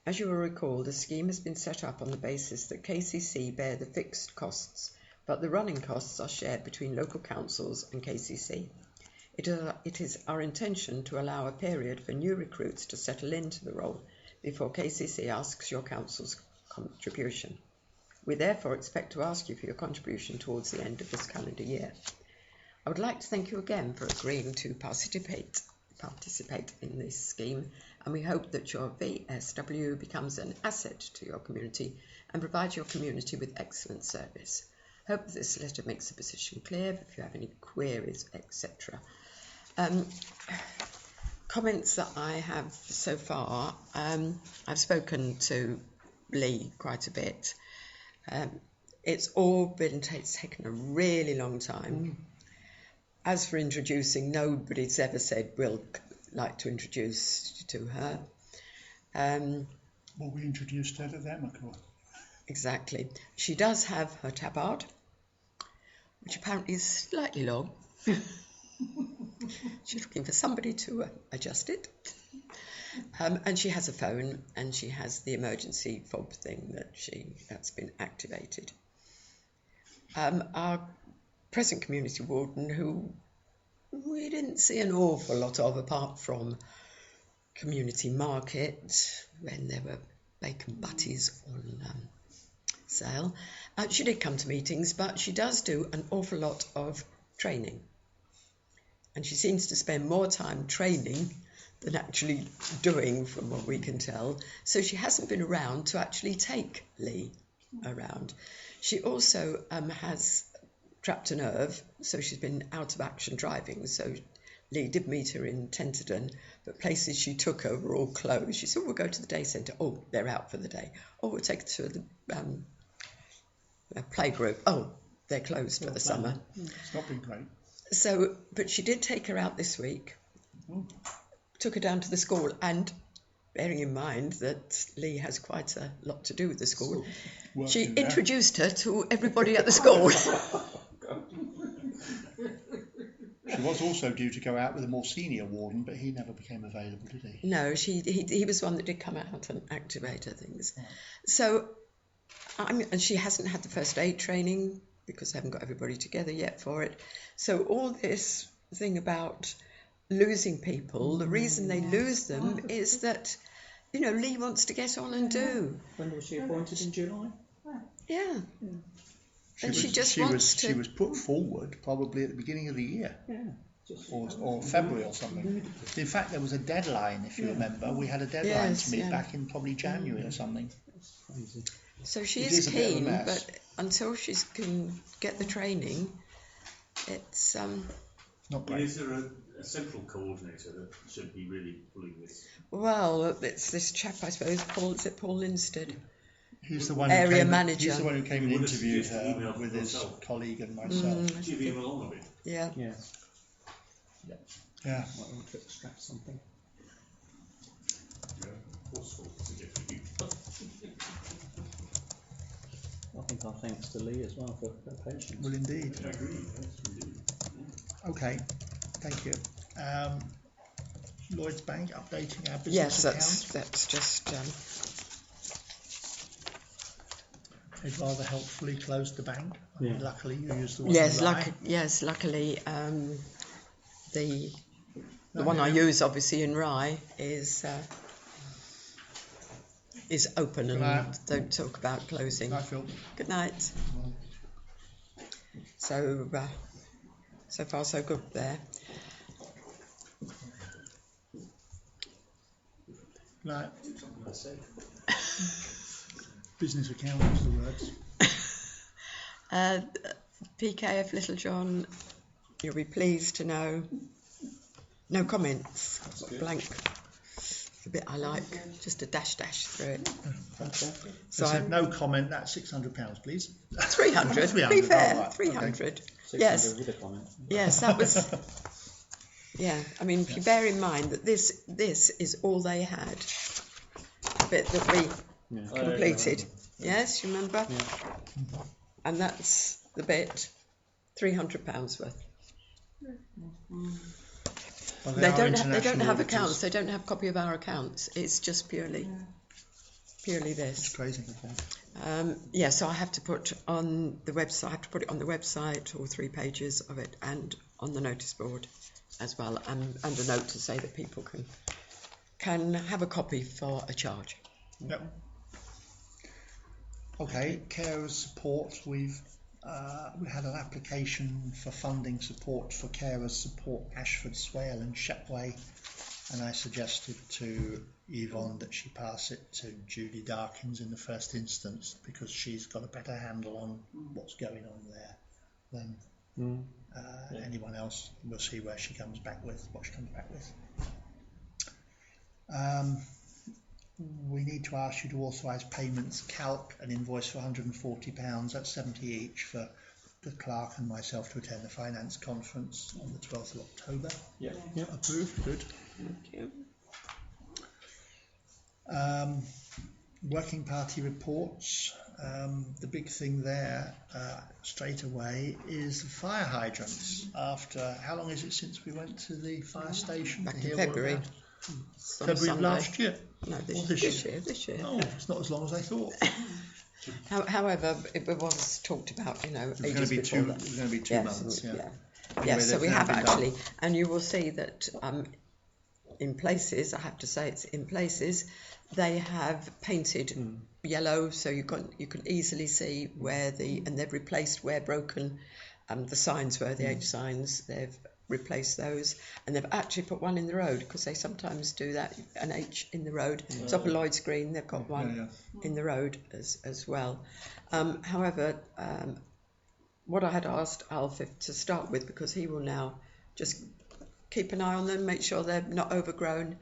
As you will recall, the scheme has been set up on the basis that KCC bear the fixed costs, but the running costs are shared between local councils and KCC. It is our intention to allow a period for new recruits to settle into the role before KCC asks your council's contribution. We therefore expect to ask you for your contribution towards the end of this calendar year. I would like to thank you again for agreeing to participate in this scheme, and we hope that your VSW becomes an asset to your community and provides your community with excellent service. Hope this letter makes the position clear. If you have any queries, etc. Comments that I have so far, I've spoken to Lee quite a bit. It's taken a really long time. As for introducing, nobody's ever said we'll like to introduce to her. Well, we introduced her to them, of course. Exactly. She does have her tabard, which apparently is slightly long. She's looking for somebody to adjust it. And she has a phone, and she has the emergency fob thing that's been activated. Our present community warden, who we didn't see an awful lot of apart from community market when there were bacon butties on sale. She did come to meetings, but she does do an awful lot of training, and she seems to spend more time training than actually doing, from what we can tell. So she hasn't been around to actually take Lee around. She also has trapped a nerve, so she's been out of action driving. So Lee did meet her in Tenterden, but places she took her were all closed. She said, we'll go to the day centre. Oh, they're out for the day. Oh, we'll take her to the playgroup. Oh, they're closed for the summer. It's not been great. So, but she did take her out this week, took her down to the school, and bearing in mind that Lee has quite a lot to do with the school, she introduced her to everybody at the school. She was also due to go out with a more senior warden, but he never became available, did he? No, he was one that did come out and activate her things. Right. So, and she hasn't had the first aid training because they haven't got everybody together yet for it. So all this thing about losing people, the reason they lose them is that, Lee wants to get on and do. When was she appointed? In July? Yeah. She was put forward probably at the beginning of the year. Yeah. Or February or something. In fact, there was a deadline, if you remember. We had a deadline to meet back in probably January or something. So she is keen, but until she can get the training, it's not great. Is there a central coordinator that should be really pulling this? Well, it's this chap, I suppose, Paul Linstead. He's the one area who came, manager. He's the one who came and Would have interviewed suggested her email with his myself. colleague and myself. Give him along a bit. Yeah. Yeah. Yeah. Might want to extract something. Forceful suggestion. I think our thanks to Lee as well for her patience. Well, indeed. I agree. Yes, indeed. Okay, thank you. Lloyds Bank updating our business Yes, account. that's just. They'd rather helpfully closed the bank. I mean, Yeah. luckily, you used the one. Yes, in Rye. luckily, the one I use obviously in Rye is open and Right. don't talk about closing. I feel. Good night. So so far so good there. Right. Something I say. Business account was the words. PKF Little John, you'll be pleased to know, no comments, blank. It's a bit I like, just a dash through it. So I said no comment. That's £600, please. 300. 300, Be fair, all right, 300. 600 Yes. with a comment. Yes, that was. Yeah, I mean, if you bear in mind that this is all they had, the bit that we completed. Yes, you remember? Yeah. And that's the bit, £300 worth. Well, They are don't have international auditors. accounts. They don't have a copy of our accounts. It's just purely It's this. crazy. Yeah, so I have to put on the website. I have to put it on the website, all 3 pages of it, and on the notice board as well, and a note to say that people can have a copy for a charge. Yep. Okay, carers support. We had an application for funding support for carers support Ashford, Swale and Shepway, and I suggested to Yvonne that she pass it to Judy Darkins in the first instance, because she's got a better handle on what's going on there than anyone else. We'll see where she comes back with, what she comes back with. We need to ask you to authorise payments, calc an invoice for £140, that's 70 each, for the clerk and myself to attend the finance conference on the 12th of October. Yeah. Approved, good. Thank you. Working party reports. The big thing there straight away is the fire hydrants. After, how long is it since we went to the fire station? Back to in hear what February. about- On February Sunday. last year? No, Or this year. Oh, it's not as long as I thought. However, it was talked about, It was going to ages be before that. It was going to be 2 months. Yeah. Yes, so we they've have now been actually, done. and you will see that in places, I have to say it's in places, they have painted yellow, so you can easily see where and they've replaced where broken the signs were, the H signs, they've replaced those, and they've actually put one in the road, because they sometimes do that, an H in the road. It's up at Lloyd's Green, they've got one in the road as well. However, what I had asked Alf to start with, because he will now just keep an eye on them, make sure they're not overgrown.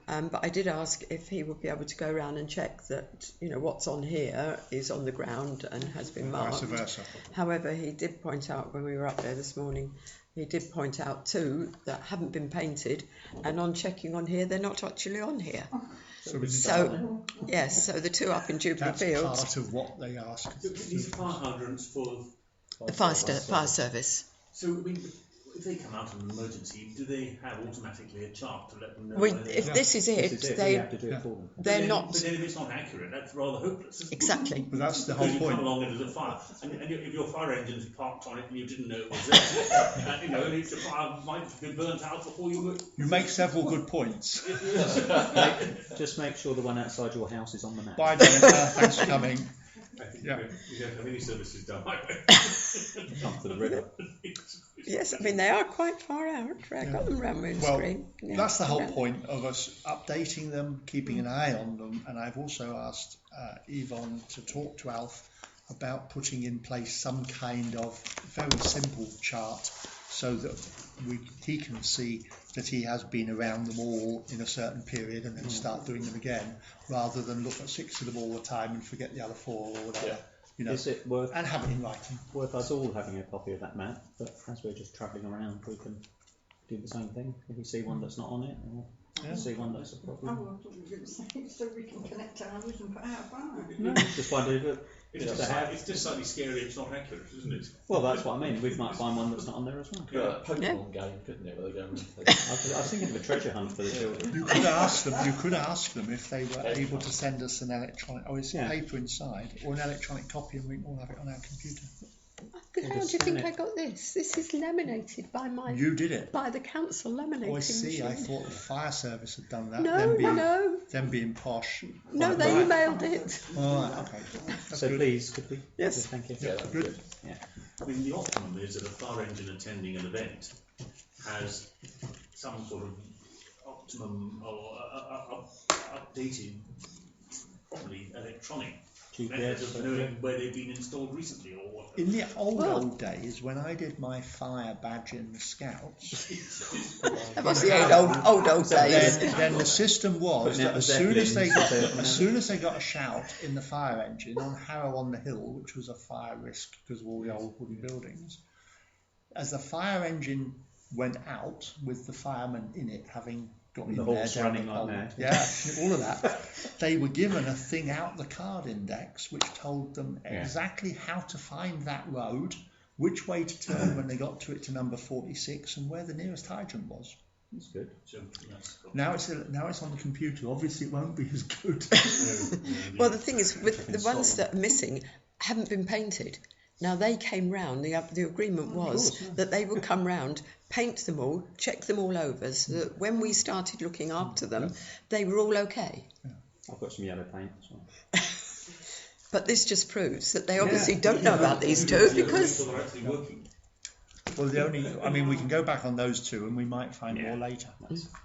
But I did ask if he would be able to go around and check that, what's on here is on the ground and has been marked. Vice versa. However, he did point out when we were up there this morning, he did point out 2 that haven't been painted, and on checking on here, they're not actually on here. So yes, so the 2 up in Jubilee That's Fields. part of what they asked. These are fire hydrants for. The fire service. So, I mean, if they come out of an emergency, do they have automatically a chart to let them know? If this is it, we have to do it for them. they're not. But then if it's not accurate, that's rather hopeless. Isn't it? Exactly. But that's the Because whole you come point. along and there's a fire, and if your fire engine's parked on it and you didn't know it was there, and if the fire might have been burnt out before you were. You make several good points. Just make sure the one outside your house is on the map. Bye, Jennifer. Thanks for coming. I think Yeah. you don't have any services done my way. Come to the river. Yes, I mean they are quite far out. I got them round Moon Well, Screen. Yeah. that's the whole point of us updating them, keeping an eye on them, and I've also asked Yvonne to talk to Alf about putting in place some kind of very simple chart so that he can see that he has been around them all in a certain period and then start doing them again, rather than look at 6 of them all the time and forget the other 4 or whatever. Yeah. You know, is it worth, and have it in writing. worth us all having a copy of that map, but as we're just travelling around we can do the same thing if we see one that's not on it, or see one that's a problem? I thought you were going to say so we can connect ours and put out fire. No, just wondered if It's just slightly scary. It's not accurate, isn't it? well, that's what I mean. We might find one that's not on there as well. A Pokemon game, couldn't it? Where they go around. I was thinking of a treasure hunt for the children. You could ask them if they were able to send us an electronic, it's paper inside, or an electronic copy, and we can all have it on our computer. How do you think I got this? This is laminated by my... You did it? By the council laminating I see. machine. I thought the fire service had done that. No. Them being posh. No, they emailed it. All right, okay. That's So good. please, could we? Yes. Thank you. Yeah, Good. Yeah. I mean, the optimum is that a fire engine attending an event has some sort of optimum or updated, probably electronic method of knowing where they've been installed recently or what. In the old days, when I did my fire badge in the Scouts, That was the old days. then the system was Putting out that the as soon as they Zeppelins. got a shout in the fire engine on Harrow on the Hill, which was a fire risk because of all the old wooden buildings, as the fire engine went out with the fireman in it, having got in The there horse down running the like pole, mad. yeah, all of that, they were given a thing out the card index which told them exactly how to find that road, which way to turn when they got to it to number 46, and where the nearest hydrant was. That's good. So that's Now it's on the computer. Obviously, it won't be as good. Well, the thing is, with the ones that are missing haven't been painted. Now, they came round, the agreement was that they would come round, paint them all, check them all over, so that when we started looking after them, they were all okay. I've got some yellow paint as well. But this just proves that they obviously don't know about these two, because... they're actually working. Well, we can go back on those 2 and we might find more later.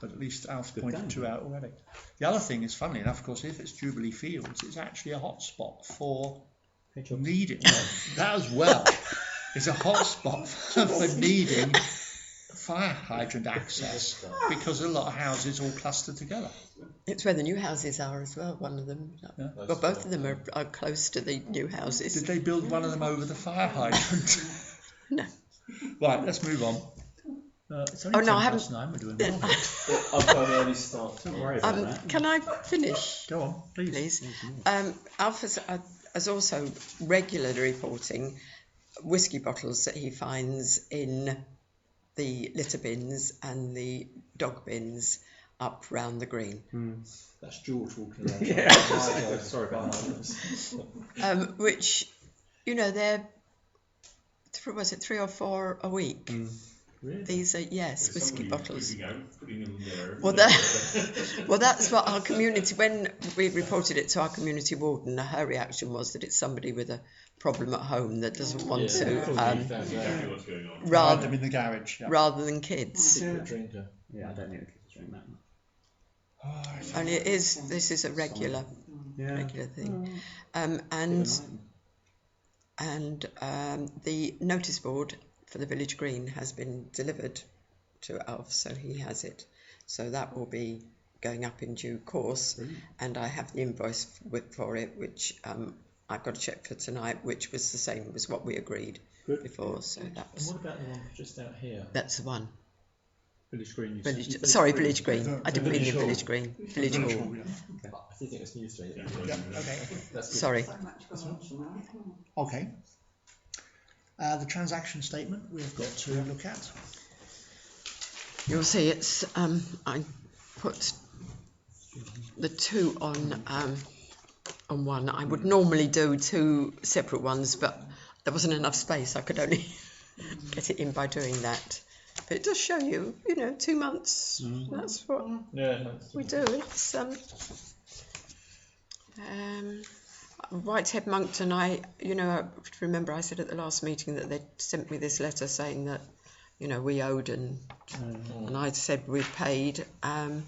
But at least Alf's pointed 2 out already. The other thing is, funnily enough, of course, if it's Jubilee Fields, it's actually a hotspot for needing that as well. It's a hotspot for needing fire hydrant access because a lot of houses all cluster together. It's where the new houses are as well, one of them. Yeah. Well, both of them are close to the new houses. Did they build one of them over the fire hydrant? No. Right, let's move on. It's only 10 past 9, we're doing well. I've got an early start. Don't worry about that. Can I finish? Go on, please. Alf is also regularly reporting whiskey bottles that he finds in the litter bins and the dog bins up round the green. That's George walking around. Yeah. Sorry about that. Which, they're, was it 3 or 4 a week? Really? These are, whiskey bottles. Putting them there. Well, that's what our community, when we reported it to our community warden, her reaction was that it's somebody with a problem at home that doesn't want to, Exactly what's going on. Rather them in the garage. Yeah. rather than kids. Drinker. Yeah, I don't think the kids drink that much. And this is a regular thing. And the notice board for the village green has been delivered to Alf, so he has it. So that will be going up in due course. And I have the invoice for it, which I've got to check for tonight, which was the same as what we agreed before. So And that's what about the one just out here? that's the one. Village Green. Village Green. I didn't mean the Village Green. Village Hall. I think it was New Street. Yeah, okay. That's good. Sorry. Okay. The transaction statement we've got to look at. You'll see it's I put the 2 on one. I would normally do 2 separate ones, but there wasn't enough space. I could only get it in by doing that. But it does show you, 2 months. That's what we do. It's Whitehead Monkton. I remember I said at the last meeting that they sent me this letter saying that, we owed and I said we paid. And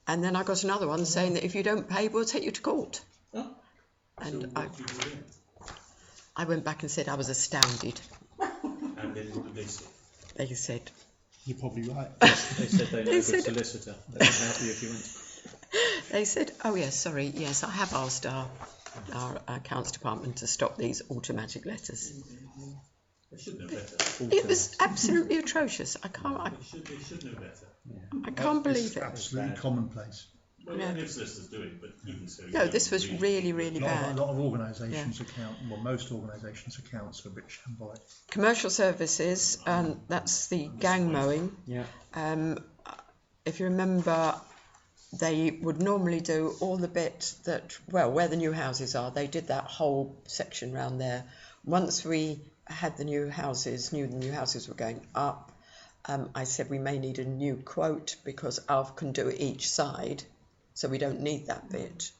then I got another one saying that if you don't pay, we'll take you to court. And I went back and said I was astounded. And then what did they say? They said, You're probably right. They said they know a good solicitor. They can help you if you want. they said, oh yes, sorry, yes, I have asked our accounts department to stop these automatic letters. They should know better. It was absolutely atrocious. I They should know better. I can't believe It's it. absolutely commonplace. Well, yeah, if solicitors do it, but even so. No, this was really, really bad. A lot of organisations most organisations accounts are a bit shambolic. Commercial services, that's the gang mowing. Yeah. If you remember, they would normally do all the bit that, well, where the new houses are, they did that whole section round there. Once we had knew the new houses were going up, I said we may need a new quote because Alf can do each side, so we don't need that bit.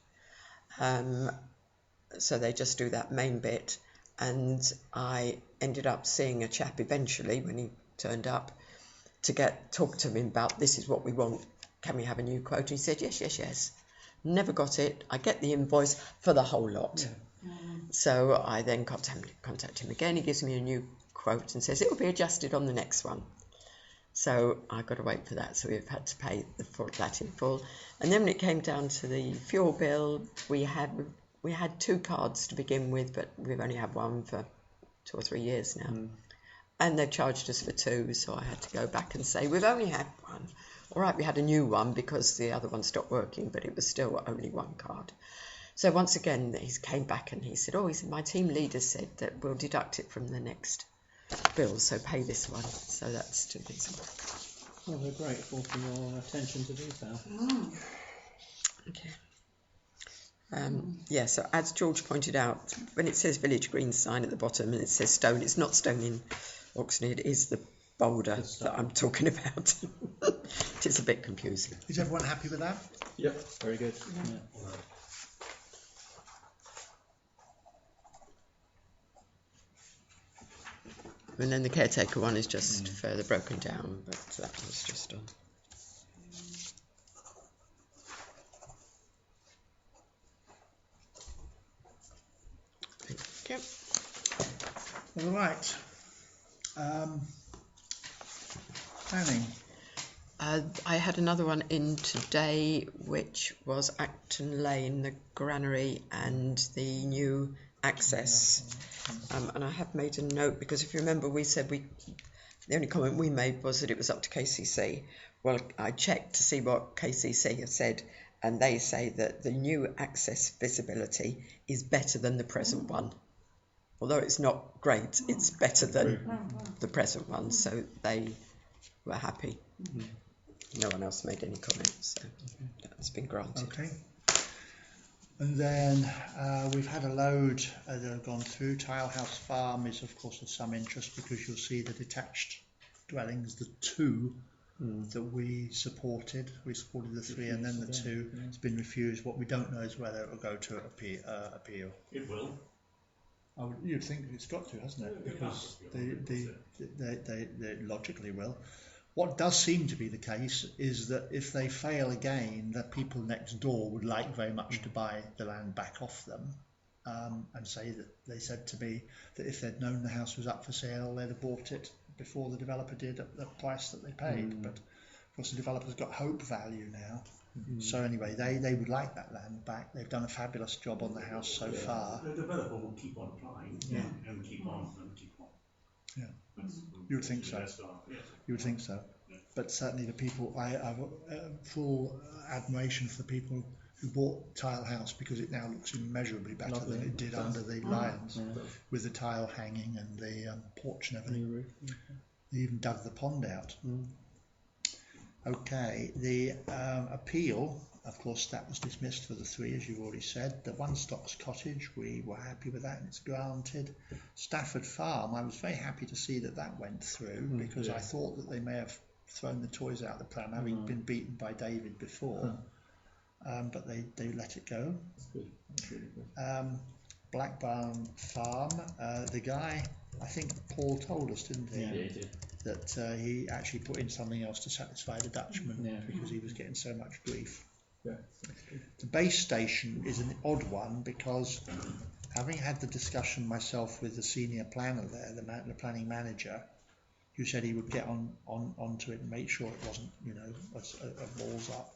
So they just do that main bit, and I ended up seeing a chap eventually when he turned up to talk to him about this is what we want, can we have a new quote? And he said yes. Never got it. I get the invoice for the whole lot. Yeah. So I then contact him again. He gives me a new quote and says it will be adjusted on the next one. So I've got to wait for that. So we've had to pay that in full. And then when it came down to the fuel bill, we had 2 cards to begin with, but we've only had one for 2 or 3 years now. And they've charged us for 2, so I had to go back and say, we've only had 1. All right, we had a new one because the other one stopped working, but it was still only 1 card. So once again, he came back and he said, my team leader said that we'll deduct it from the next bill, so pay this one. So that's 2 things. Well, we're grateful for your attention to detail. Okay. So as George pointed out, when it says village green sign at the bottom and it says stone, it's not stone in Oxney, it is the boulder that I'm talking about. It is a bit confusing. Is everyone happy with that? Yep, very good. Yeah. And then the caretaker one is just further broken down, but that was just done. Thank you. All right. Planning. I had another one in today, which was Acton Lane, the granary, and the new access. And I have made a note because if you remember, we said the only comment we made was that it was up to KCC. Well, I checked to see what KCC have said, and they say that the new access visibility is better than the present one. Although it's not great, it's better than the present one, so they were happy. No one else made any comments, so that's been granted. Okay. And then we've had a load that have gone through. Tilehouse Farm is, of course, of some interest because you'll see the detached dwellings, the 2 that we supported. We supported the 3 and then the 2. It's been refused. What we don't know is whether it will go to appeal. It will. You'd think it's got to, hasn't it? Because they logically will. What does seem to be the case is that if they fail again, the people next door would like very much to buy the land back off them, and say that they said to me that if they'd known the house was up for sale, they'd have bought it before the developer did at the price that they paid. But of course, the developer's got hope value now. So anyway, they would like that land back. They've done a fabulous job on the house so far. The developer will keep on applying and keep on and keep on. Yeah, you would think so. You would think so. But certainly the people, I have full admiration for the people who bought Tile House because it now looks immeasurably better than it did under the Lions, with the tile hanging and the porch and everything. They even dug the pond out. Okay, the appeal, of course, that was dismissed for the 3, as you've already said. The One Stocks Cottage, we were happy with that and it's granted. Stafford Farm, I was very happy to see that went through because I thought that they may have thrown the toys out of the pram, having been beaten by David before. But they let it go. That's good. That's really good. Blackburn Farm, the guy, I think Paul told us, didn't he? Yeah, he did. That he actually put in something else to satisfy the Dutchman because he was getting so much grief. Yeah, that's good. The base station is an odd one because having had the discussion myself with the senior planner there, the planning manager, who said he would get onto it and make sure it wasn't, a balls up.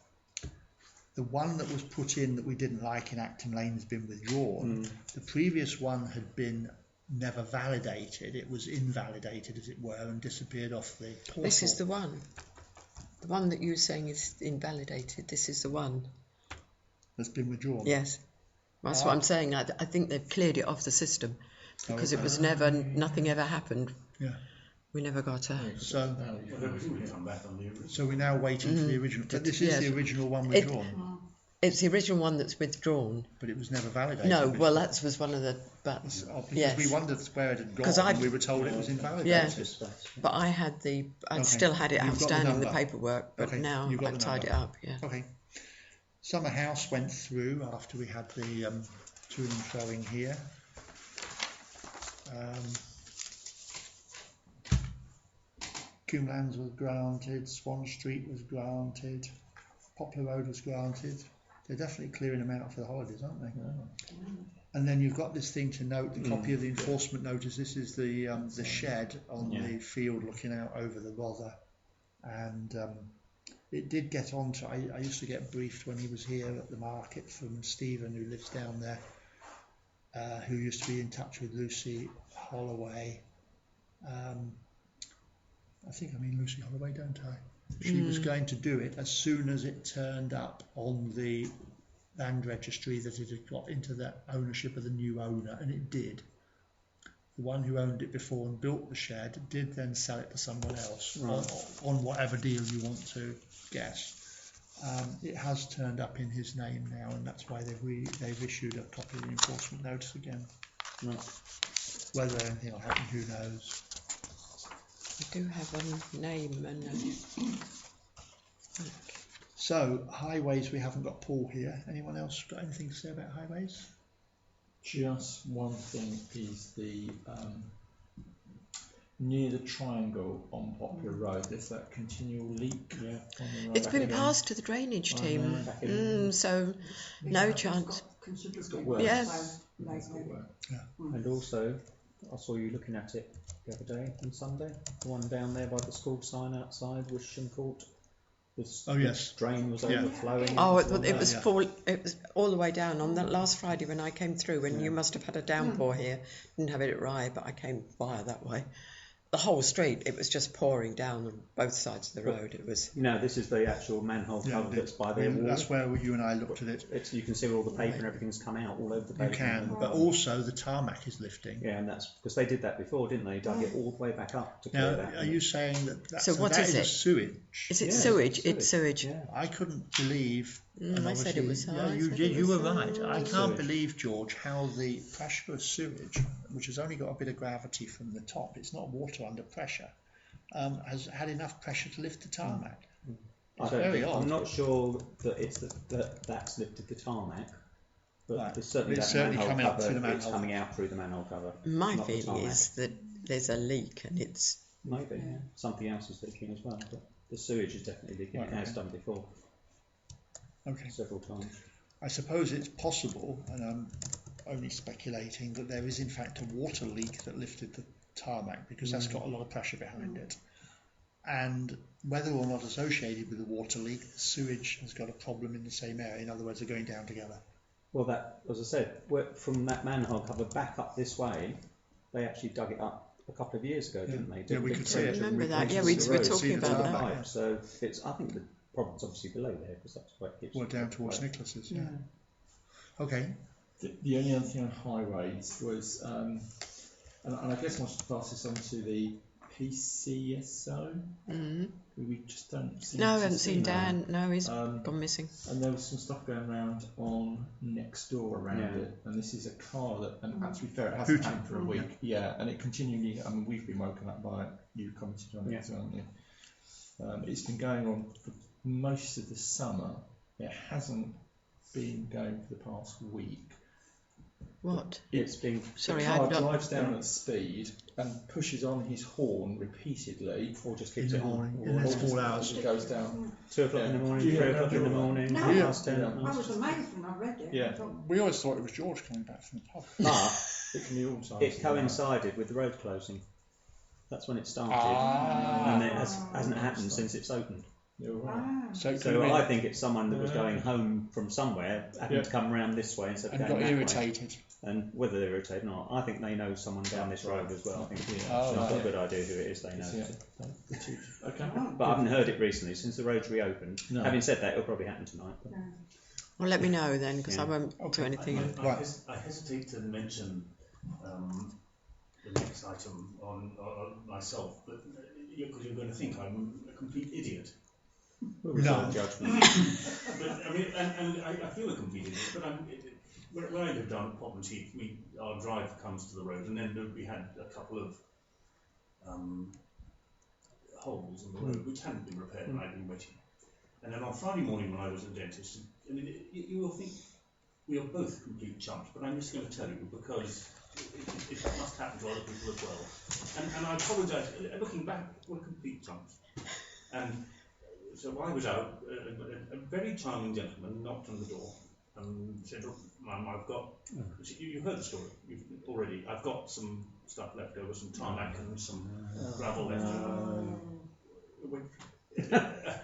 The one that was put in that we didn't like in Acton Lane has been withdrawn. The previous one had been never validated. It was invalidated, as it were, and disappeared off the portal. This is the one. The one that you were saying is invalidated. This is the one. That's been withdrawn? Yes. That's what I'm saying. I think they've cleared it off the system because it was nothing ever happened. Yeah. We never got her. So we're now waiting for the original. But this is the original one withdrawn. It's the original one that's withdrawn. But it was never validated. No, well, that was one of the buts. Because we wondered where it had gone, and we were told it was invalidated. Yeah, but I'd still had it outstanding, the paperwork, but now I've tied it up, yeah. Okay. Summer House went through after we had the to and froing here. Coomlands was granted, Swan Street was granted, Poplar Road was granted. They're definitely clearing them out for the holidays, aren't they? Yeah. And then you've got this thing to note, the copy of the enforcement notice. This is the shed on the field looking out over the Rother. And it did get on to, I used to get briefed when he was here at the market from Stephen, who lives down there, who used to be in touch with Lucy Holloway. I think I mean Lucy Holloway, don't I? She was going to do it as soon as it turned up on the land registry that it had got into the ownership of the new owner, and it did. The one who owned it before and built the shed did then sell it to someone else on whatever deal you want to guess. It has turned up in his name now, and that's why they've issued a copy of the enforcement notice again. Whether anything will happen, who knows. I do have a name and So, highways, we haven't got Paul here. Anyone else got anything to say about highways? Just one thing is the near the triangle on Poplar Road, there's that continual leak. On the road. It's been passed to the drainage team, so no chance. It's got worse. Yes. And also, I saw you looking at it the other day on Sunday. The one down there by the school sign outside Wittersham Court. The drain was overflowing. Oh, it was full. It was all the way down on that last Friday when I came through. And you must have had a downpour here. Didn't have it at Rye, but I came via that way. The whole street, it was just pouring down on both sides of the road. It was. This is the actual manhole cover that's by the wall. That's where you and I looked at it. You can see all the paper and everything's come out all over the paper. You can, but also the tarmac is lifting. Yeah, and that's because they did that before, didn't they? Dug it all the way back up to clear that. Are you saying that? So what is it? Sewage. Is it sewage? It's sewage. Yeah. I couldn't believe. I said it was. You were right. I can't believe, George, how the pressure of sewage, which has only got a bit of gravity from the top, it's not water under pressure, has had enough pressure to lift the tarmac. It's very odd. I'm not sure that that's lifted the tarmac, but it's certainly coming up through the manhole. It's coming out through the manhole cover. My feeling is that there's a leak and it's maybe something else is leaking as well, but the sewage is definitely leaking. It has done before. Okay. Several times. I suppose it's possible, and I'm only speculating, that there is in fact a water leak that lifted the tarmac, because that's got a lot of pressure behind it. And whether or not associated with the water leak, the sewage has got a problem in the same area. In other words, they're going down together. Well, that, as I said, from that manhole cover back up this way, they actually dug it up a couple of years ago, didn't they? We could see it. Remember that? Yeah, we were talking about that. So I think the problem's obviously below there, because that's where it gets. Down towards Nicholas's. Yeah. Okay. The only other thing on highways was, and I guess I should pass this on to the PCSO. We just don't see. No, I haven't seen Dan. No, he's gone missing. And there was some stuff going around on next door around it, and this is a car that, and to be fair, it hasn't happened for a week. Yeah, and it continually. I mean, we've been woken up by it. You commented on it, haven't you? It's been going on for most of the summer. It hasn't been going for the past week. What? It's been. Sorry, the I car don't. drives down at speed and pushes on his horn repeatedly, Or just In keeps the it on. morning, or in the just school as hours. it goes down. 2 o'clock in the morning, Yeah. 3 o'clock in the Yeah. morning, No. 10:30. I was amazed when I read it. Yeah. I thought, We always thought it was George coming back from the pub. But It can be all times. it coincided with the road closing. That's when it started, Ah. and it hasn't happened since it's opened. You're right. So, it could So have I been- think it's someone that was going home from somewhere, happened to come round this way instead of and going got that way. irritated. And whether they're irritated or not, I think they know someone down this road as well. I think Yeah. Oh, I've got a right. good idea who it is they know. Yeah. Okay. But I haven't heard it recently since the road's reopened. No. Having said that, it'll probably happen tonight. But Well, let me know then, because Yeah. I won't do anything. I hesitate to mention the next item on myself, but because you're going to think I'm a complete idiot. we'll reserve judgment. But I mean, and I feel a complete idiot. But when I lived down at Potman's Heath, our drive comes to the road, and then we had a couple of holes in the road which hadn't been repaired, and I'd been waiting. And then on Friday morning when I was at the dentist, I mean, you will think we are both complete chumps, but I'm just going to tell you because it must happen to other people as well. And I apologise. Looking back, we're complete chumps. And so while I was out, a very charming gentleman knocked on the door and said, "Look, Mum, I've got." You heard the story already. I've got some stuff left over, some tarmac and some gravel left over.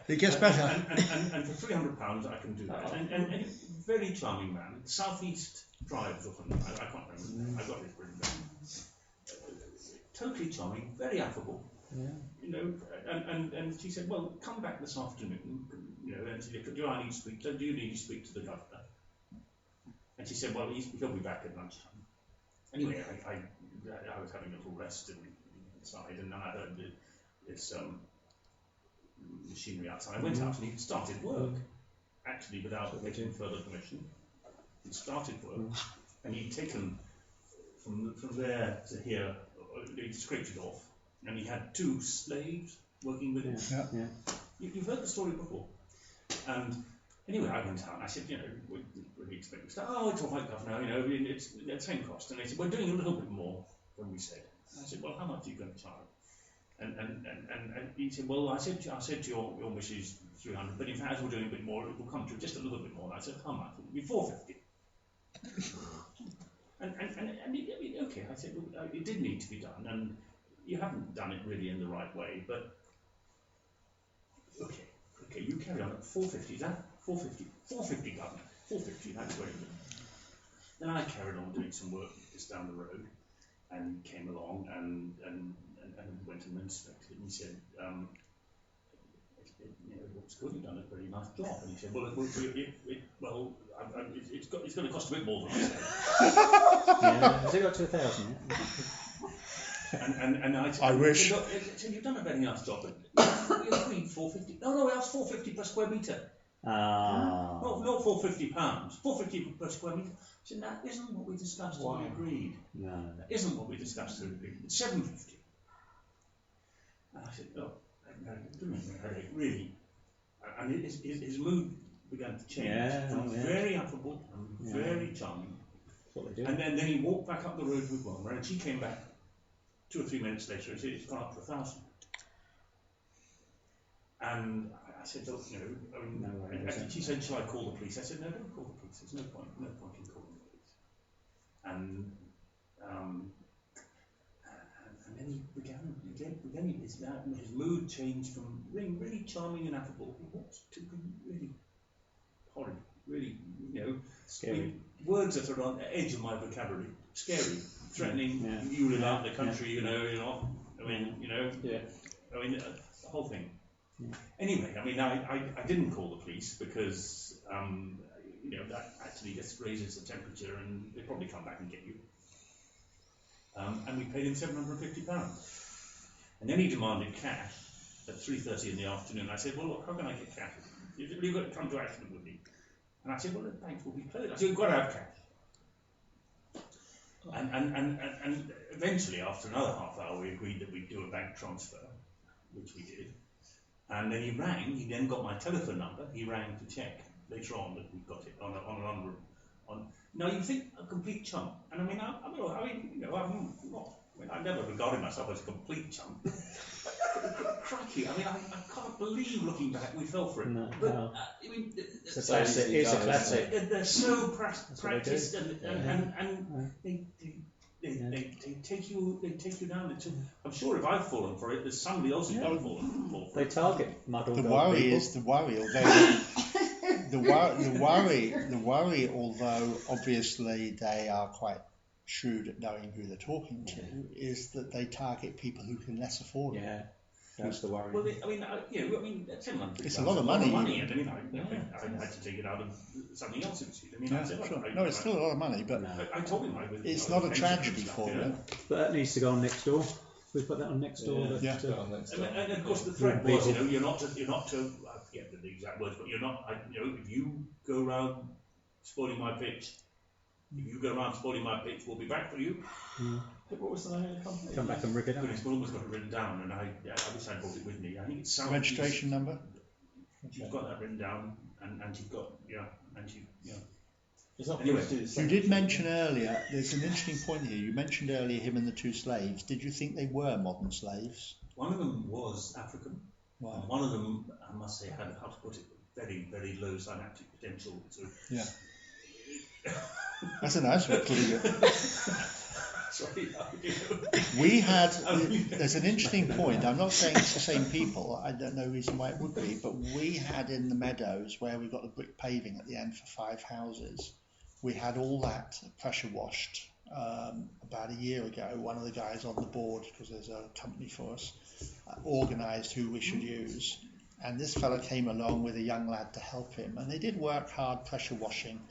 It gets better. And for £300 I can do that. And a very charming man, South East Drives or something. I can't remember. I got it written down. Totally charming, very affable. Yeah. You know, and she said, "Well, come back this afternoon." You know, and she said, "Do you need to speak to the governor?" And she said, "Well, he'll be back at lunchtime." Anyway, I was having a little rest inside, and then I heard this machinery outside. I went out and he started work, actually without getting further permission. He started work, and he'd taken from there to here. He'd scraped it off, and he had 2 slaves working with him. Yeah. You've heard the story before. And anyway, I went out and I said, "You know, what do you expect me to start?" "Oh, it's all right, Governor, you know, it's the same cost." And they said, "We're doing a little bit more than we said." And I said, "Well, how much are you going to charge?" And he said, "Well, I said to your missus 300, but in fact, as we're doing a bit more, it will come to just a little bit more." And I said, "How much?" "It will be 450. Okay, I said, "Well, it did need to be done, and you haven't done it really in the right way, but okay, you carry on at 450, is that 450? 450, Governor, 450, that's very good." Then I carried on doing some work just down the road, and he came along and went and inspected it, and he said, "You know, looks good, you've done a very nice job." And he said, "Well, it's going to cost a bit more than I said." Yeah. Has it got to 1,000 yet? And I said, I wish. "Look," I said, "You've done a very nice job, but we agreed 450. No, that's 450 per square metre. Ah. Not 450 pounds. 450 per square metre." I said, "That isn't what we discussed when we agreed. No. That isn't what we discussed when we agreed. It's 750. And I said, "Look, really." And his mood began to change. Yeah, From very affable and very charming. That's what they do. And then he walked back up the road with Wilma, and she came back 2 or 3 minutes later and said, "It's gone up to 1,000. And I said, "Look, you know," and she said, "Shall I call the police?" I said, "No, don't call the police. There's no point in calling the police." And then he began his mood changed from being really charming and affable to being really horrid, really, you know, Scary. Words that are on the edge of my vocabulary. Scary, threatening. You live out in the country, you know. I mean, you know. Yeah. I mean, the whole thing. Anyway, I mean, I didn't call the police because, you know, that actually just raises the temperature and they'll probably come back and get you. And we paid him £750. And then he demanded cash at 3:30 in the afternoon. I said, "Well, look, how can I get cash? You've got to come to action with me." And I said, "Well, the banks will be closed." I said, "You've got to have cash." And eventually, after another half hour, we agreed that we'd do a bank transfer, which we did. And then he then got my telephone number, he rang to check later on that we'd got it on an Now you think a complete chump, and I mean, I've never regarded myself as a complete chump. Crikey, I mean, I can't believe looking back we fell for it. No, but, no. I mean, It's a classic. It's a classic. they're so practiced, and they take you down. I'm sure if I've fallen for it, there's somebody else who's going to fall for it. They target muddled The old worry people. is the worry, although the worry, although obviously they are quite shrewd at knowing who they're talking to, is that they target people who can less afford it. Yeah, that's the worry. Well, £10 months. It's a lot of money. And I mean, I had to take it out of something else. I mean, No, it's still a lot of money, but I told him it's not a tragedy for them. But that needs to go on next door. We put that on next door. Yeah. And of course, the threat was, you're not to. I forget the exact words, but you're not. If you go around spoiling my pitch, we'll be back for you. What was the name of the company? Come back and rip it out. It's almost got it written down, and I wish I'd brought it with me. I think it's Registration number? You've got that written down, and you've got, Anyway, you did mention earlier, there's an interesting point here. You mentioned earlier him and the two slaves. Did you think they were modern slaves? One of them was African. Wow. And one of them, I must say, had, how to put it, very, very low synaptic potential. So, yeah. That's a nice way of putting it. Sorry. We had, there's an interesting point. I'm not saying it's the same people. I don't know reason why it would be, but we had in the meadows where we got the brick paving at the end for 5 houses. We had all that pressure washed about a year ago. One of the guys on the board, because there's a company for us, organised who we should use. And this fella came along with a young lad to help him. And they did work hard pressure washing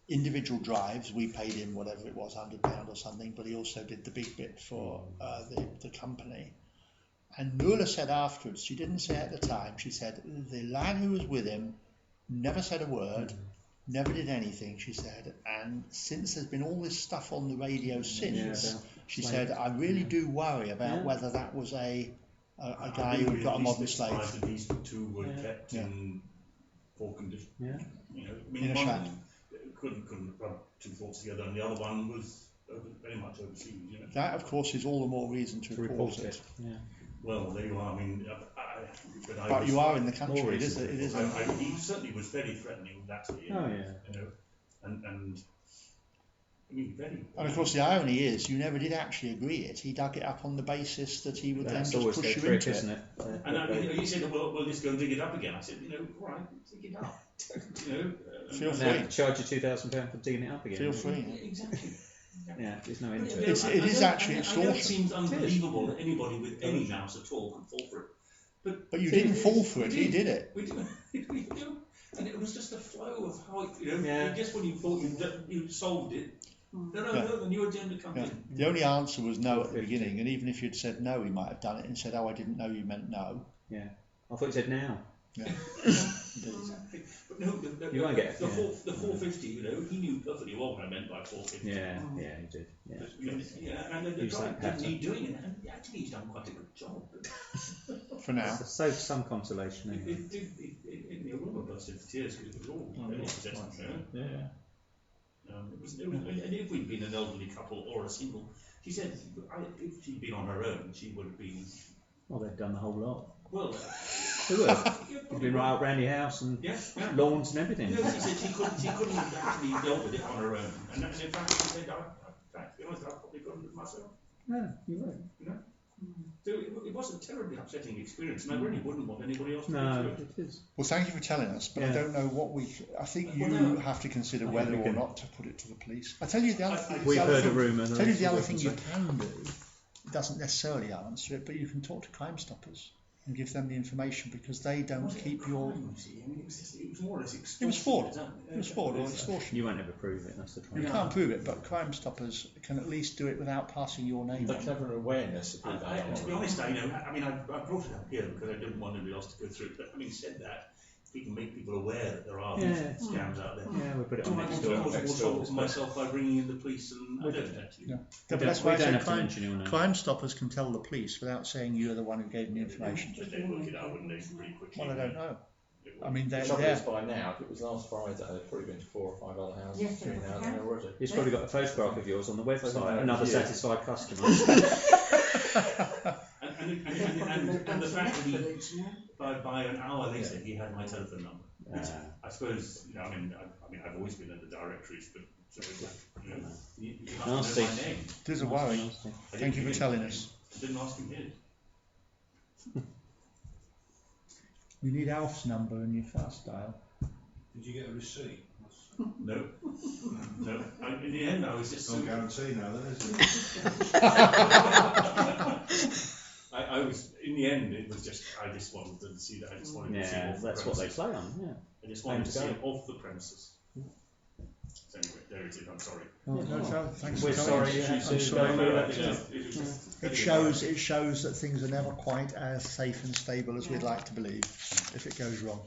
individual drives. We paid him whatever it was, £100 or something, but he also did the big bit for the company. And Nuala said afterwards, she didn't say at the time, she said the lad who was with him never said a word, never did anything, she said, and since there's been all this stuff on the radio since, she said, I really do worry about whether that was a guy who had got a modern slave. At least the two were kept in poor condition. Yeah. In a shack. Couldn't rub two thoughts together, and the other one was very much overseas. That, of course, is all the more reason to report it. Yeah. Well, there you are. I mean, but you are in the country. It is. He certainly was very threatening that year. Oh yeah. And I mean, very. And of course, the irony is, you never did actually agree it. He dug it up on the basis that he would then just push you into isn't it? And he said, "Well, we'll just go and dig it up again." I said, all right, dig it up. Feel free. Charge you £2,000 for digging it up again. Feel free. Exactly. Yeah, there's no end to it. It is actually extortion. It seems unbelievable that anybody with any mouse at all could fall for it. But you didn't fall for it. He did it. We did. And it was just a flow of how it, just when you thought you solved it. No, the new agenda comes in. The only answer was no at the beginning, and even if you'd said no, he might have done it and said, "Oh, I didn't know you meant no." Yeah, I thought you said now. Yeah. Exactly. But no, you won't get the 450. He knew perfectly well what I meant by 450. Yeah, he did. Yeah. And the guy didn't need doing it, and actually he's done quite a good job. For now. So some consolation. Anyway. A woman burst into tears because it was all Yeah. And if we'd been an elderly couple or a single, she said if she'd been on her own, she would have been. Well, they've done the whole lot. Well, who have? You've been right around your house and lawns and everything. No, she said she couldn't have actually dealt with it on her own. And in fact, she said, to be honest, I probably couldn't have myself. No, you won't. So it was a terribly upsetting experience, and I really wouldn't want anybody else to go through it. It is. Well, thank you for telling us, but I don't know what I think you have to consider whether or not to put it to the police. I tell you the other thing. We've heard a rumour. Tell you the other thing you can do. It doesn't necessarily answer it, but you can talk to Crime Stoppers and give them the information because they don't keep your. It was more or less extortion. It was fraud. It was fraud or extortion. You won't ever prove it. That's the problem. You can't prove it, but Crime Stoppers can at least do it without passing your name. The clever awareness of who they are. To be honest, I brought it up here because I didn't want anybody else to go through it. But having said that, we can make people aware that there are these scams out there. Yeah, we put it on next door. I was myself by bringing in the police, and I don't actually. Yeah. But that's why I said Crime Stoppers can tell the police without saying you're the one who gave them the information. They work it out, wouldn't they, pretty quickly? Well, I don't know. I mean, The trouble is, by now, if it was last Friday, there'd probably been 4 or 5 other houses Yes, between now and then already. He's probably got a photograph of yours on the website. Another satisfied customer. and the fact that he, by an hour later, he had my telephone number. Which I suppose, you know, I mean, I've always been in the directories, but so you know, you have to know my name. It is a worry. Thank you for telling us. I didn't ask him his. You need Alf's number in your fast dial. Did you get a receipt? No. No. In the end, I was just no guarantee now, then, is it? I was, in the end, it was just, I just wanted to see that. I just wanted to see off the that's premises. what they play on. Yeah. I just wanted to see it off the premises. So anyway, there it is. I'm sorry. Thanks We're for telling sorry. us. I'm sorry. It shows that things are never quite as safe and stable as we'd like to believe if it goes wrong.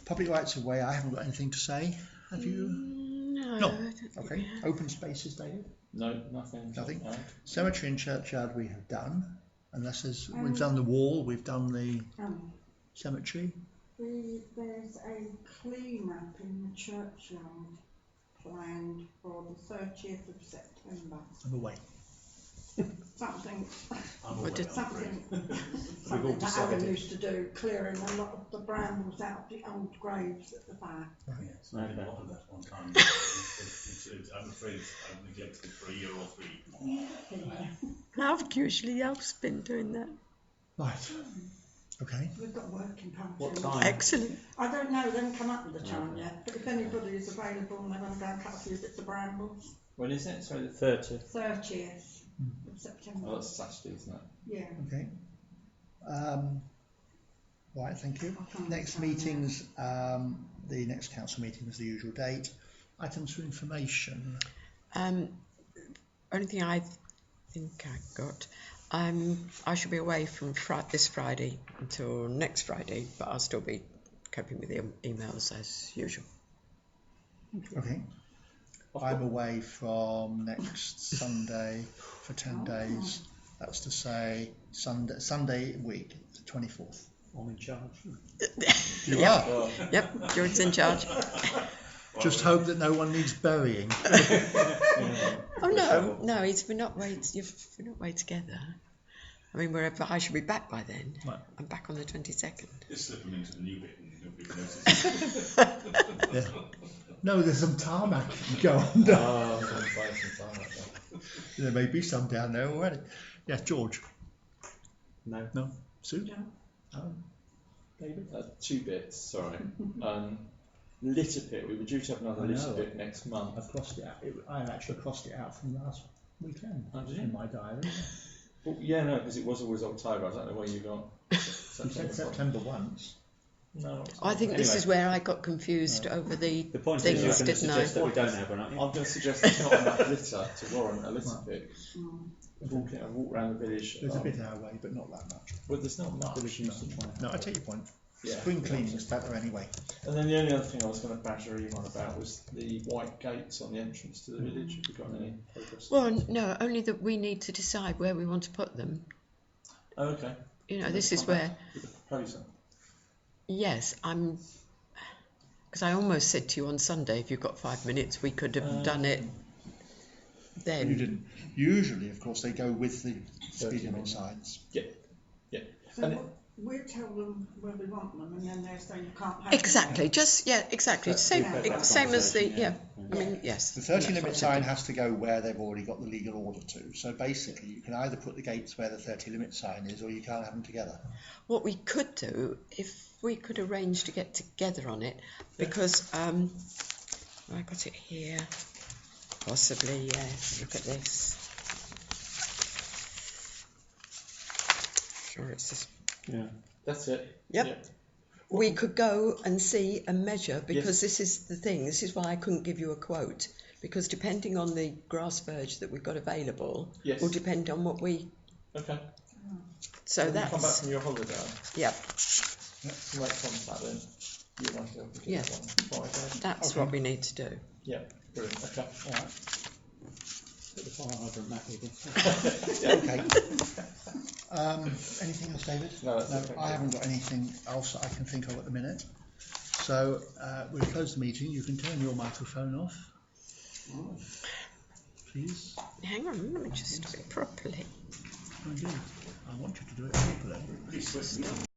Public rights of way, I haven't got anything to say. Have you? No. Okay. Open spaces, David? No, nothing. Nothing. Cemetery and churchyard we have done. Unless we've done the wall, we've done the cemetery. There's a clean up in the churchyard planned for the 30th of September. I'm away. Something We've all that decided. Alan used to do, clearing a lot of the brambles out of the old graves at the back. Yes, I did a lot of that one time. I'm afraid I've neglected it for a year or 3. I've usually Alf's been doing that. Right. Okay. We've got working parties. What time? Excellent. I don't know, they haven't come up with the time yet, but if anybody is available and they want to go and cut a few bits of brambles, When is it? Sorry, the 30th. 30th of September. Oh, that's Saturday, isn't it? Yeah. Okay. Right, thank you. I can't Next tell meetings, the next council meeting is the usual date. Items for information. Only thing I think I got, I shall be away from this Friday until next Friday, but I'll still be coping with the emails as usual. Okay. I'm away from next Sunday for 10 days. That's to say Sunday week, the 24th. I'm in charge. You are? Yep, George's in charge. Just hope that no one needs burying. Oh no, we're not way together. I mean, I should be back by then. Right. I'm back on the 22nd. Just slip them into the new bit and nobody notices. Yeah. No, there's some tarmac you can go under. There may be some down there already. Yeah, George. No. Sue? No. David? 2 bits, sorry. Litter pit, we were due to have another litter pit next month. I've crossed it out. I actually crossed it out from last weekend Did you? in my diary. Well, yeah, no, because it was always October. I don't know where you got You said September once. No. I think this is where I got confused over the point things, is, you're going to didn't I? suggest that we don't have one, aren't you? I'm going to suggest there's not enough litter to warrant a litter pit. Walk around the village. There's a bit our way, but not that much. Well, there's not much. No, I take your point. Yeah. Spring cleaning is better anyway. And then the only other thing I was going to badger Ivan about was the white gates on the entrance to the village. Have you got any progress? Well, no, only that we need to decide where we want to put them. Oh, okay. You know, this is where. With the proposal. Yes, because I almost said to you on Sunday, if you've got 5 minutes, we could have done it then. You didn't. Usually, of course, they go with the speed limit signs. Yeah. So we'll tell them where we want them, and then they'll say you can't have Exactly. them. Just exactly. Same as the I mean, yes. The 30 limit sign has to go where they've already got the legal order to. So basically, you can either put the gates where the 30 limit sign is, or you can't have them together. What we could do, if we could arrange to get together on it, because I got it here. Possibly, yes. Look at this. Sure, it's this. Yeah, that's it. Yep. Yeah. We could go and see and measure, because this is the thing. This is why I couldn't give you a quote, because depending on the grass verge that we've got available, will depend on what we. Okay. So when that's. you come back from your holiday. Yep. Make contact then. You might be able to get one Friday. That's what we need to do. Yeah. Brilliant. Okay. All right. Put the fire hydrant back again. Okay. Anything else, David? No, that's okay. I haven't got anything else that I can think of at the minute. So we'll close the meeting. You can turn your microphone off, please. Hang on, let me just do it properly. I do. I want you to do it properly.